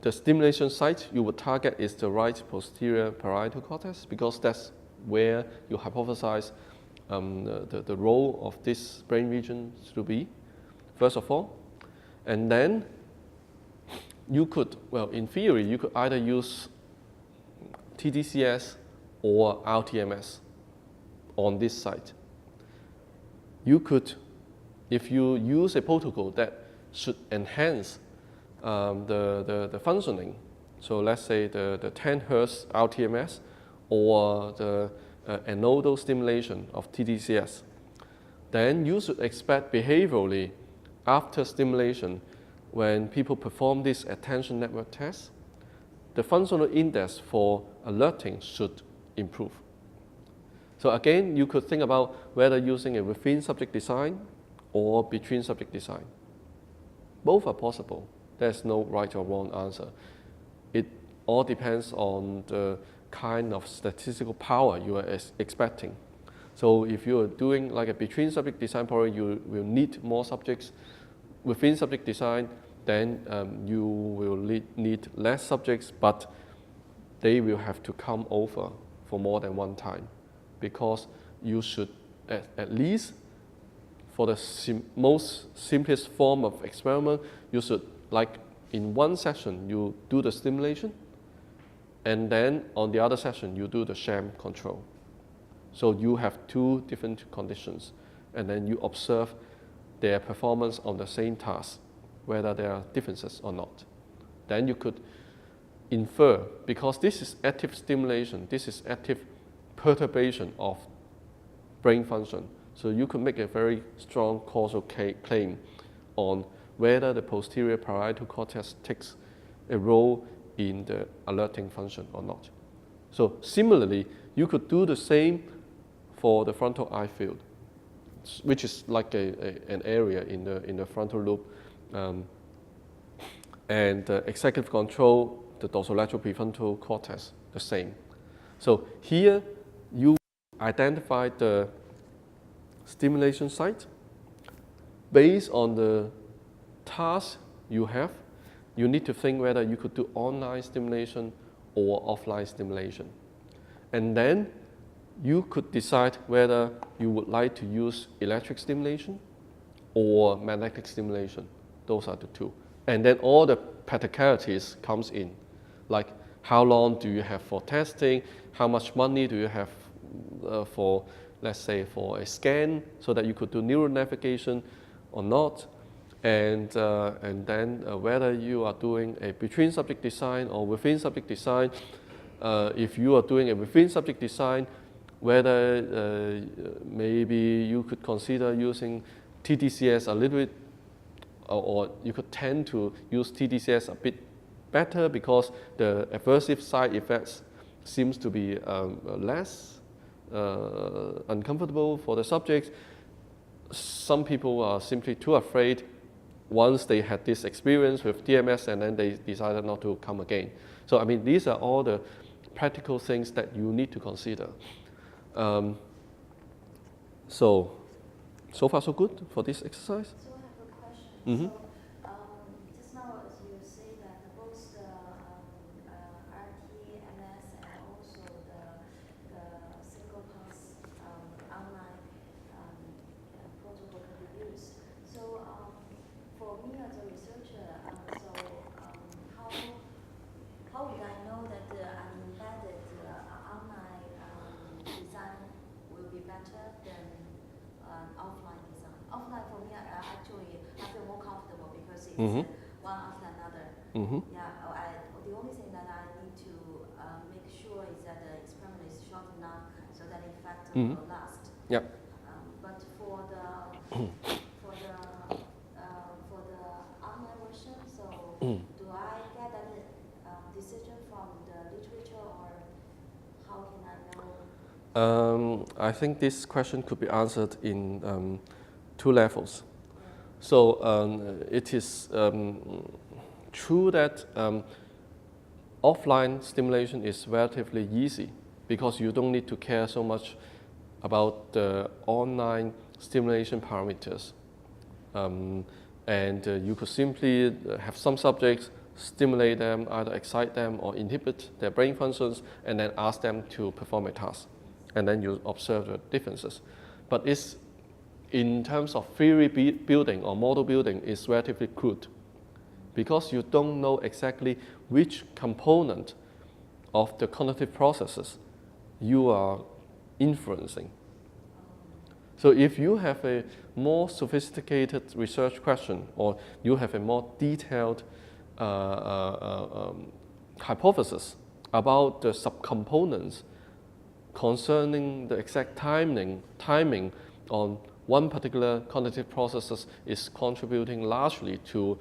the stimulation site you would target is the right posterior parietal cortex, because that's where you hypothesize the role of this brain region to be, first of all. And then you could, well, in theory, you could either use TDCS or RTMS on this site. You could, if you use a protocol that should enhance the functioning, so let's say the 10 Hz RTMS or the anodal stimulation of TDCS, then you should expect behaviorally after stimulation, when people perform this attention network test, the functional index for alerting should improve. So again, you could think about whether using a within subject design or between subject design. Both are possible. There's no right or wrong answer. It all depends on the kind of statistical power you are expecting. So if you are doing like a between subject design, probably you will need more subjects. Within subject design, then you will need less subjects, but they will have to come over for more than one time, because you should at least, for the most simplest form of experiment, you should, like in one session, you do the stimulation, and then on the other session, you do the sham control. So you have two different conditions, and then you observe their performance on the same task, whether there are differences or not. Then you could infer, because this is active stimulation, this is active perturbation of brain function. So you could make a very strong causal claim on whether the posterior parietal cortex takes a role in the alerting function or not. So similarly, you could do the same for the frontal eye field, which is like an area in the frontal lobe, and executive control, the dorsolateral prefrontal cortex, the same. So here you identify the stimulation site. Based on the task you have, you need to think whether you could do online stimulation or offline stimulation. And then you could decide whether you would like to use electric stimulation or magnetic stimulation. Those are the two. And then all the practicalities comes in, like how long do you have for testing, how much money do you have for, let's say, for a scan, so that you could do neural navigation or not, and then whether you are doing a between subject design or within subject design. If you are doing a within subject design, whether maybe you could consider using TDCS a little bit, or you could tend to use TDCS a bit better, because the aversive side effects seems to be less uncomfortable for the subjects. Some people are simply too afraid once they had this experience with DMS, and then they decided not to come again. So I mean, these are all the practical things that you need to consider. So far so good for this exercise? So I have a question. Mm-hmm. So just now as you say that both the RTMS and also the single pass online protocol can be used. So for me as a researcher, how would I know that the embedded online design will be better than offline design? Offline for me, actually, I feel more comfortable because it's Mm-hmm. one after another. Mm-hmm. Yeah, the only thing that I need to make sure is that the experiment is short enough so that the effect Mm-hmm. will last. Yep. But for the online version, so do I get that decision from the literature, or how can I know? I think this question could be answered in two levels. So it is true that offline stimulation is relatively easy because you don't need to care so much about the online stimulation parameters. You could simply have some subjects, stimulate them, either excite them or inhibit their brain functions, and then ask them to perform a task. And then you observe the differences. But it's, in terms of theory building or model building, is relatively crude because you don't know exactly which component of the cognitive processes you are influencing. So if you have a more sophisticated research question or you have a more detailed hypothesis about the subcomponents concerning the exact timing on one particular cognitive processes is contributing largely to,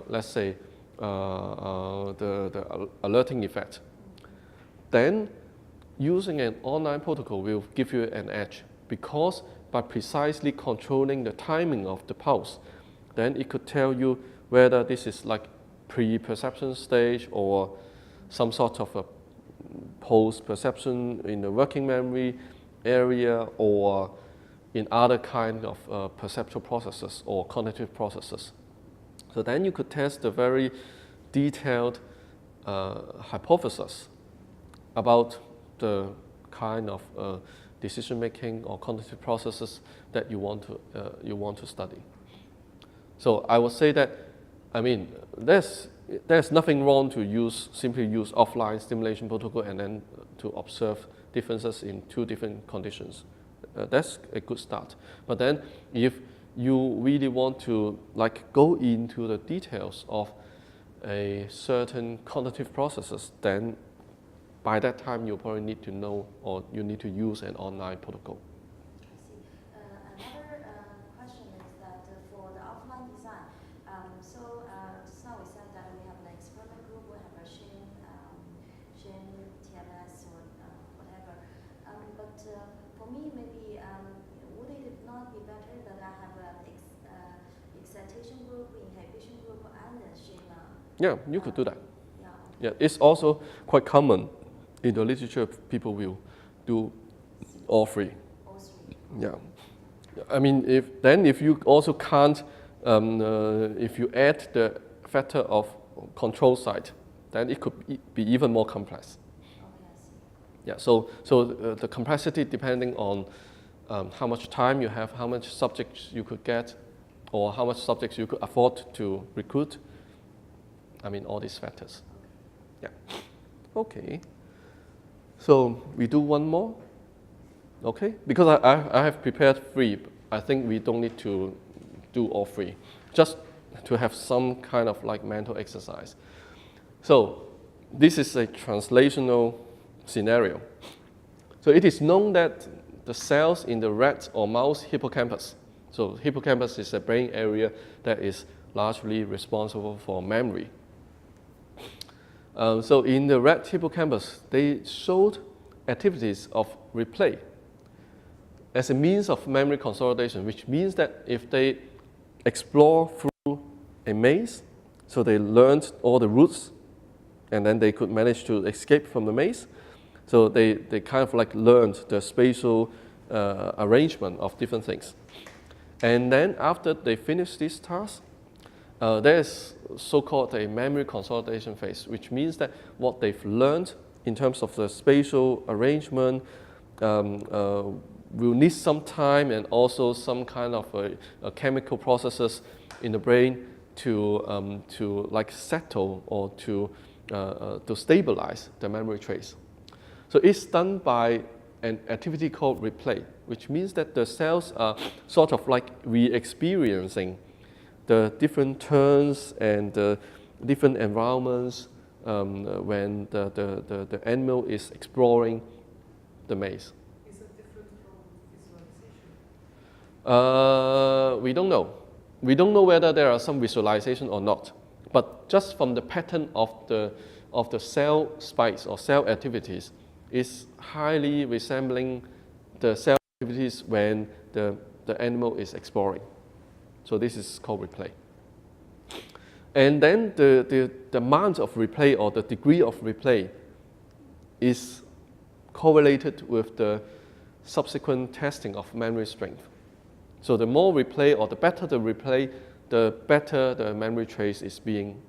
let's say, the alerting effect, then using an online protocol will give you an edge because by precisely controlling the timing of the pulse, then it could tell you whether this is like pre-perception stage or some sort of a post-perception in the working memory area or in other kind of perceptual processes or cognitive processes. So then you could test a very detailed hypothesis about the kind of decision-making or cognitive processes that you want to study. So I would say that, I mean, there's nothing wrong to simply use offline stimulation protocol and then to observe differences in two different conditions. That's a good start. But then if you really want to go into the details of a certain cognitive processes, then by that time you probably need to know or you need to use an online protocol. I see. Another question is that for the offline design, just now we said that we have an experiment group, we have a Shin, TMS or whatever. But for me, maybe would it not be better that I have an excitation group, inhibition group, and a Shin? Yeah, you could do that. Yeah, it's also quite common in the literature. People will do all three. Yeah, I mean, if you also can't, if you add the factor of control site, then it could be even more complex. Yeah, so the complexity depending on how much time you have, how much subjects you could get, or how much subjects you could afford to recruit. I mean, all these factors. Yeah. Okay. So we do one more. Okay. Because I have prepared three. I think we don't need to do all three, just to have some kind of mental exercise. So this is a translational scenario. So it is known that the cells in the rat or mouse hippocampus. So hippocampus is a brain area that is largely responsible for memory. So in the rat hippocampus, they showed activities of replay as a means of memory consolidation, which means that if they explore through a maze, so they learned all the routes, and then they could manage to escape from the maze. So they kind of learned the spatial arrangement of different things. And then after they finish this task, there's so-called a memory consolidation phase, which means that what they've learned in terms of the spatial arrangement will need some time and also some kind of a chemical processes in the brain to settle or to stabilize the memory trace. So it's done by an activity called replay, which means that the cells are sort of re-experiencing the different turns and the different environments when the animal is exploring the maze. Is it different from visualization? We don't know. We don't know whether there are some visualization or not. But just from the pattern of the cell spikes or cell activities, is highly resembling the cell activities when the animal is exploring. So this is called replay. And then the amount of replay or the degree of replay is correlated with the subsequent testing of memory strength. So the more replay or the better the replay, the better the memory trace is being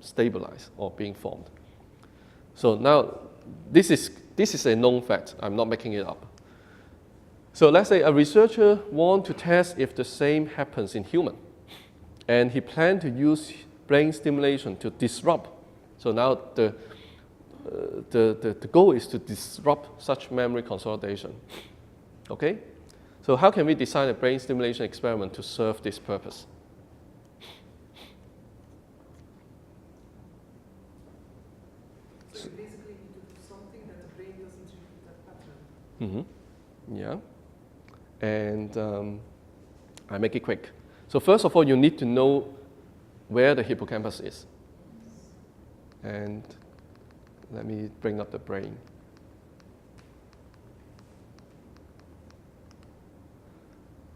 stabilized or being formed. So now this is a known fact. I'm not making it up. So let's say a researcher wants to test if the same happens in human, and he planned to use brain stimulation to disrupt. So now the goal is to disrupt such memory consolidation. Okay? So how can we design a brain stimulation experiment to serve this purpose? So you basically need to do something that the brain doesn't repeat that pattern. Yeah. And I make it quick. So first of all, you need to know where the hippocampus is. And let me bring up the brain.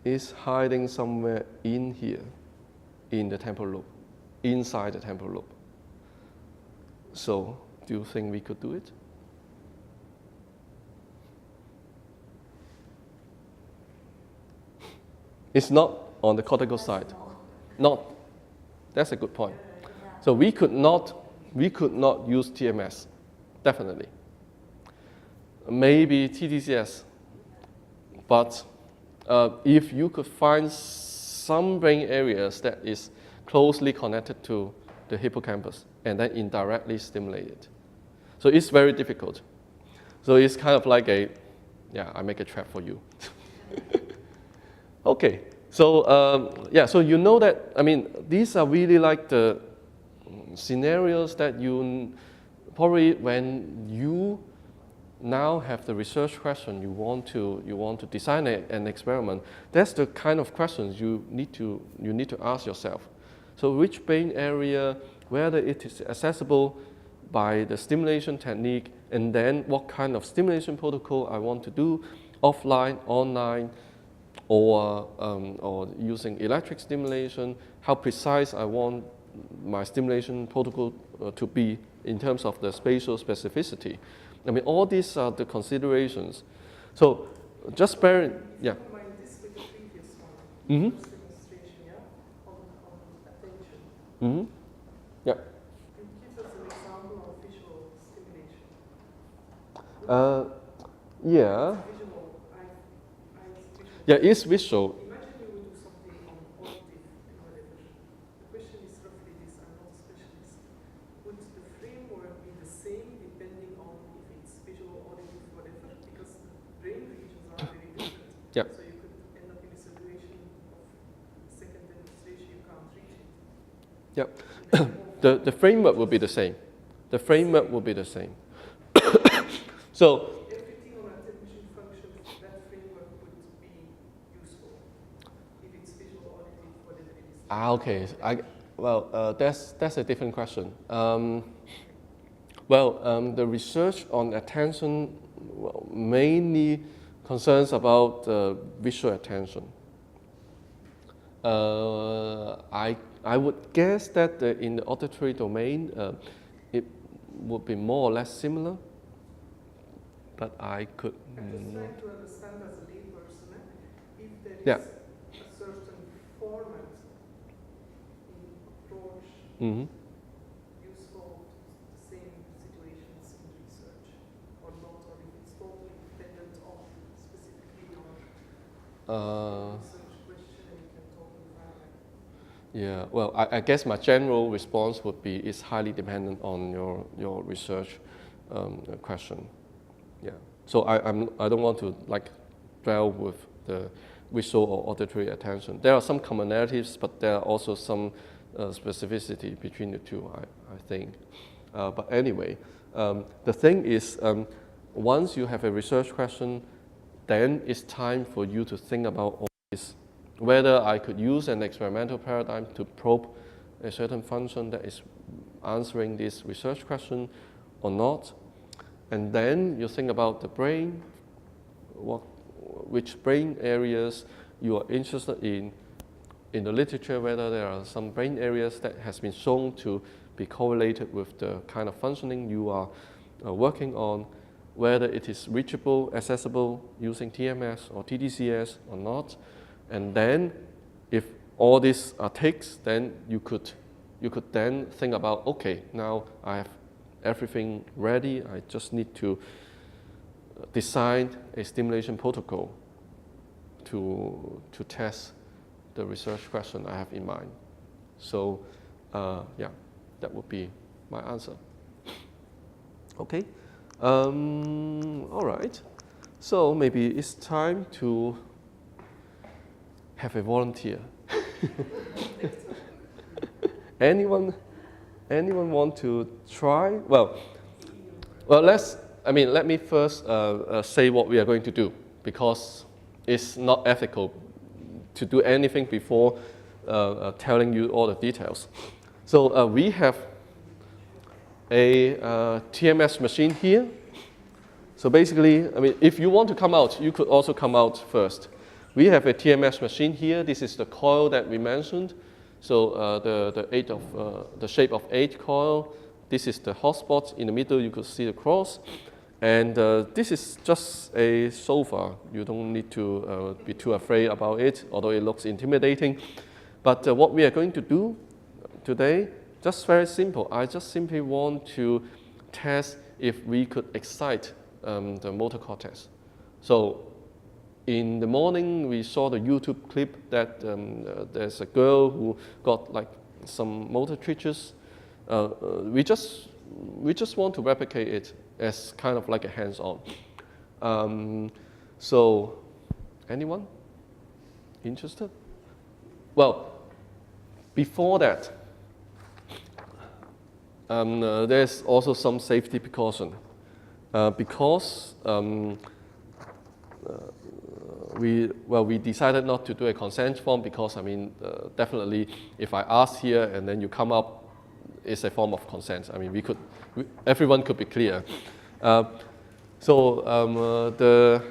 It's hiding somewhere in here, in the temporal lobe, inside the temporal lobe. So, do you think we could do it? It's not on the cortical side. Not. That's a good point. So we could not use TMS, definitely. Maybe TDCS, but if you could find some brain areas that is closely connected to the hippocampus and then indirectly stimulate it. So it's very difficult. So it's kind of like I make a trap for you. Okay, so so you know that, I mean, these are really like the scenarios that you probably, when you now have the research question, you want to design an experiment, that's the kind of questions you need to ask yourself. So which brain area, whether it is accessible by the stimulation technique, and then what kind of stimulation protocol I want to do, offline, online, or using electric stimulation, how precise I want my stimulation protocol to be in terms of the spatial specificity. I mean, all these are the considerations. So just bear in, yeah. Combine this with the previous one, first demonstration, yeah, on attention. Yeah. Can you give us an example of visual stimulation? Yeah. Visual, Yeah, it's visual. Imagine you would do something on auditive and whatever. The question is roughly this, I'm not a specialist. Would the framework be the same depending on if it's visual, auditive, whatever? Because the brain regions are very different. Yeah. So you could end up in a situation of second demonstration, you can't reach it. Yeah. The framework will be the same. The framework will be the same. So Everything on attention functions, that framework would be useful. If it's visual, auditive, whatever it is. Okay. That's a different question. The research on attention mainly concerns about visual attention. I would guess that in the auditory domain, it would be more or less similar, but I could. I'm just trying to understand as a layperson, if there is Yeah. a certain format in approach useful to the same situations in research or not, or if it's totally dependent on specifically your research question and you can totally vary. Yeah, well, I guess my general response would be it's highly dependent on your research question. Yeah, so I don't want to like dwell with the visual or auditory attention. There are some commonalities, but there are also some specificity between the two, I think. But anyway, the thing is, once you have a research question, then it's time for you to think about all this. Whether I could use an experimental paradigm to probe a certain function that is answering this research question or not. And then you think about the brain, which brain areas you are interested in, in the literature whether there are some brain areas that has been shown to be correlated with the kind of functioning you are working on, whether it is reachable, accessible using TMS or TDCS or not. And then if all these are ticks, then you could then think about, okay, now I have everything ready, I just need to design a stimulation protocol to test the research question I have in mind. So yeah, that would be my answer. Okay, all right. So maybe it's time to have a volunteer. Anyone want to try? Well, let me first say what we are going to do, because it's not ethical to do anything before telling you all the details. So we have a TMS machine here. So basically, if you want to come out, you could also come out first. We have a TMS machine here. This is the coil that we mentioned. So the shape of 8 coil. This is the hotspot. In the middle, you could see the cross. And this is just a sofa. You don't need to be too afraid about it, although it looks intimidating. But what we are going to do today, just very simple. I just simply want to test if we could excite the motor cortex. So in the morning, we saw the YouTube clip that there's a girl who got like some motor twitches. We just want to replicate it as kind of like a hands-on. So, anyone interested? Well, before that, there's also some safety precaution because we decided not to do a consent form because definitely if I ask here and then you come up, it's a form of consent. Everyone could be clear. So the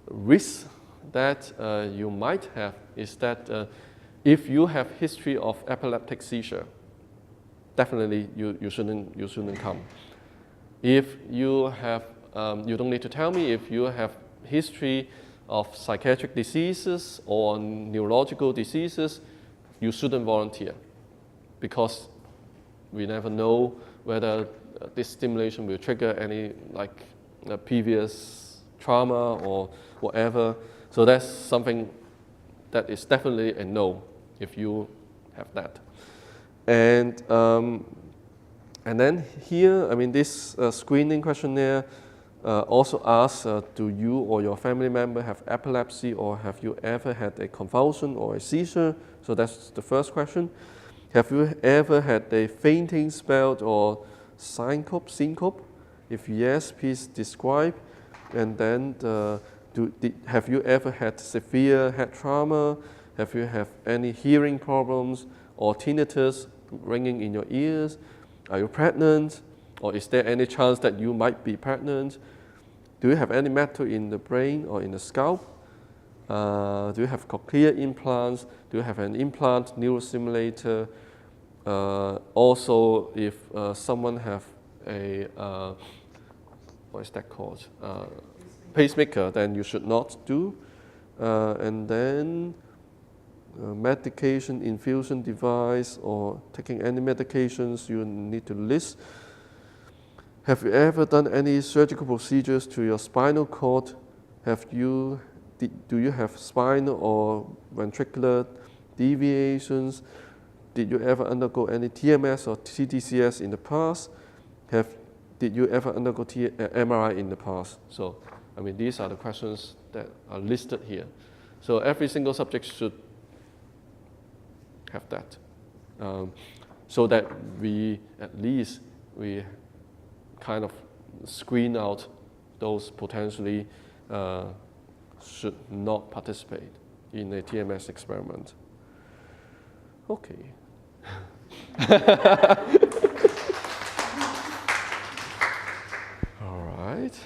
risk that you might have is that if you have history of epileptic seizure, definitely you shouldn't come. If you have, you don't need to tell me if you have history of psychiatric diseases or neurological diseases, you shouldn't volunteer, because we never know whether this stimulation will trigger any previous trauma or whatever. So that's something that is definitely a no if you have that. And then here, this screening questionnaire also asks, do you or your family member have epilepsy, or have you ever had a convulsion or a seizure? So that's the first question. Have you ever had a fainting spell or syncope? If yes, please describe. And then have you ever had severe head trauma? Have you had any hearing problems or tinnitus ringing in your ears? Are you pregnant? Or is there any chance that you might be pregnant? Do you have any metal in the brain or in the scalp? Do you have cochlear implants? Do you have an implant neurostimulator? Also, if someone have a, what is that called? Pacemaker, then you should not do. And then medication infusion device or taking any medications you need to list. Have you ever done any surgical procedures to your spinal cord? Do you have spinal or ventricular deviations? Did you ever undergo any TMS or TDCS in the past? Did you ever undergo MRI in the past? So, these are the questions that are listed here. So every single subject should have that, so that at least we kind of screen out those potentially should not participate in a TMS experiment. Okay. All right.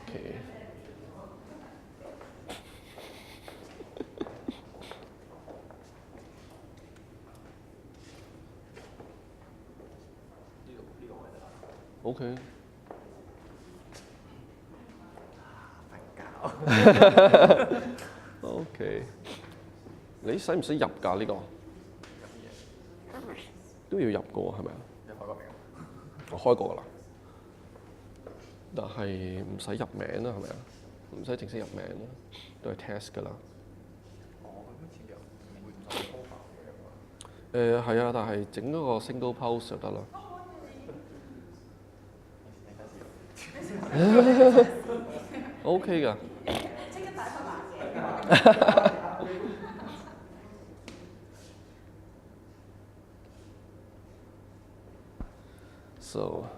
Okay. Okay. OK，你使唔使入㗎呢個？都要入過係咪啊？你開過未？我開過㗎啦，但係唔使入名啦係咪啊？唔使正式入名啦，都係 test 㗎啦。係啊，但係整嗰個 single pulse 就得啦。OK 㗎。So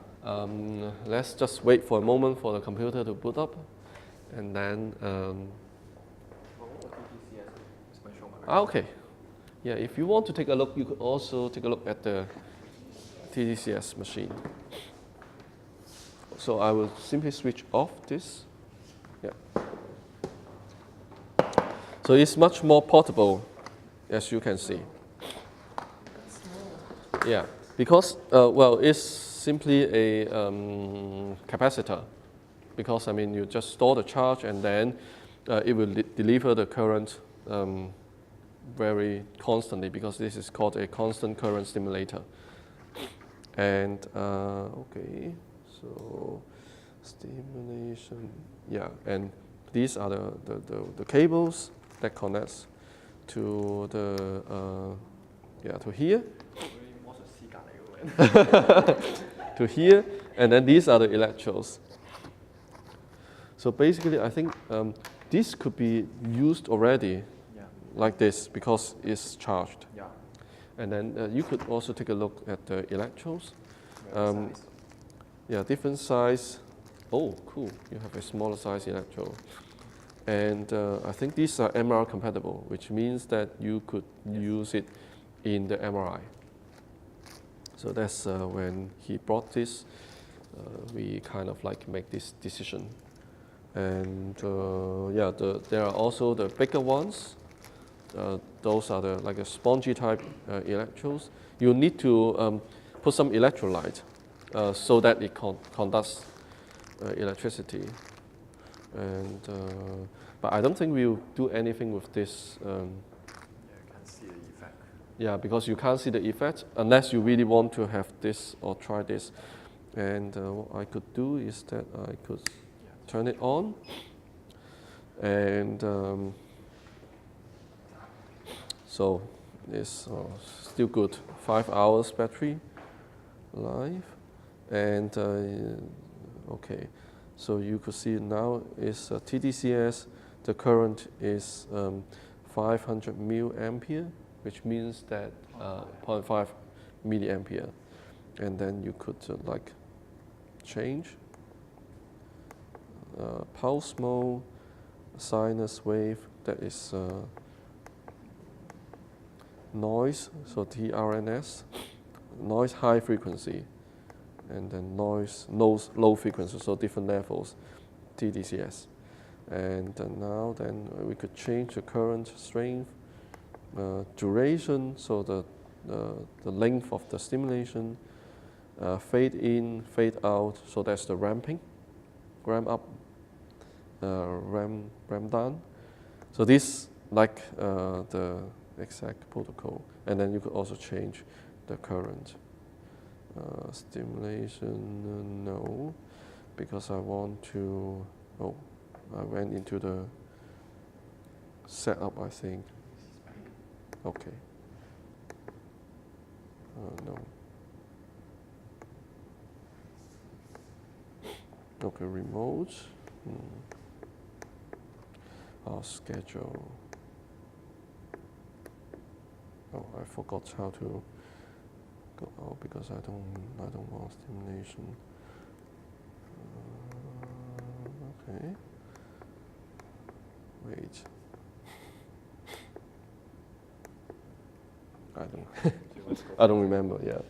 let's just wait for a moment for the computer to boot up, and then okay. Yeah, if you want to take a look, you could also take a look at the Tdcs machine. So I will simply switch off this. Yeah. So it's much more portable, as you can see. Yeah, because well, it's simply a capacitor. Because I mean, you just store the charge, and then it will deliver the current very constantly, because this is called a constant current stimulator. And okay, so stimulation, yeah, and these are the cables that connects to the to here. To here, and then these are the electrodes. So basically, I think this could be used already, like this, because it's charged. Yeah. And then you could also take a look at the electrodes. Yeah, different size. Oh, cool! You have a smaller size electrode. And I think these are MRI compatible, which means that you could use it in the MRI. So that's when he brought this, we kind of like make this decision. And yeah, there are also the bigger ones. Those are the like a spongy type electrodes. You need to put some electrolyte so that it conducts electricity. And but I don't think we'll do anything with this. Yeah, because you can't see the effect unless you really want to have this or try this. And what I could do is that I could turn it on. And so it's still good. 5 hours battery life. And okay, so you could see now is TDCS. The current is 500 milliampere, which means that 0.5 milliampere, and then you could like change pulse mode, sinus wave, that is noise, so TRNS, noise high frequency, and then noise low frequency, so different levels, TDCS. And now then we could change the current strength, duration, so the length of the stimulation, fade in, fade out, so that's the ramping, ramp up, ramp down. So this like the exact protocol, and then you could also change the current. Stimulation, no, because I want to, oh, I went into the setup, I think. Okay. No. Okay, remote. Our schedule. Oh, I forgot how to go out because I don't want stimulation. Okay. Wait. I don't remember, yeah.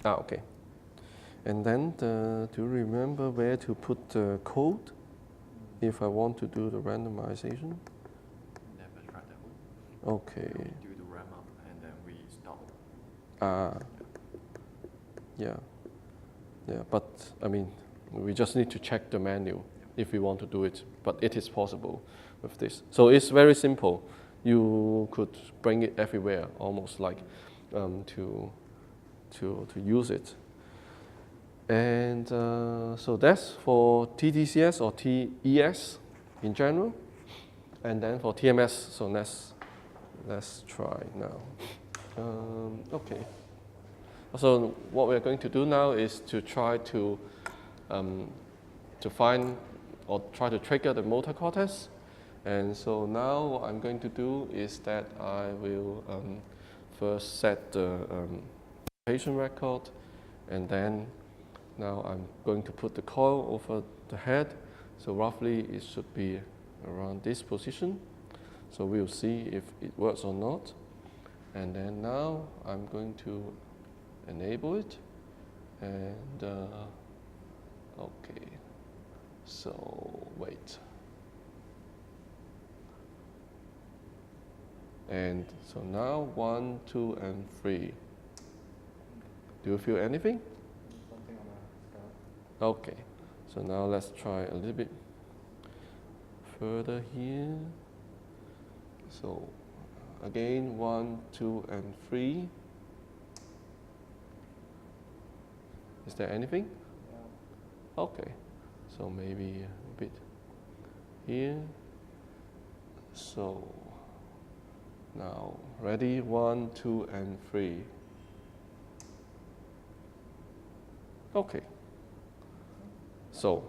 Okay. And then do you remember where to put the code if I want to do the randomization? Never tried that one. Okay. We do the ramp up and then we stop. Yeah. Yeah, but I mean, we just need to check the menu if we want to do it, but it is possible with this. So it's very simple. You could bring it everywhere, almost like to use it. And so that's for TDCS or TES in general. And then for TMS, so let's try now. Okay. So what we're going to do now is to try to find or try to trigger the motor cortex. And so now what I'm going to do is that I will first set the patient record, and then now I'm going to put the coil over the head. So roughly it should be around this position. So we'll see if it works or not. And then now I'm going to enable it. And okay, so wait. And so now 1, 2, and 3. Do you feel anything? Something on the scale. Okay, so now let's try a little bit further here. So again, 1, 2, and 3. Is there anything? Yeah. Okay, so maybe a bit here. So now ready, 1, 2, and 3. Okay, so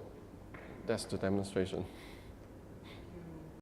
that's the demonstration.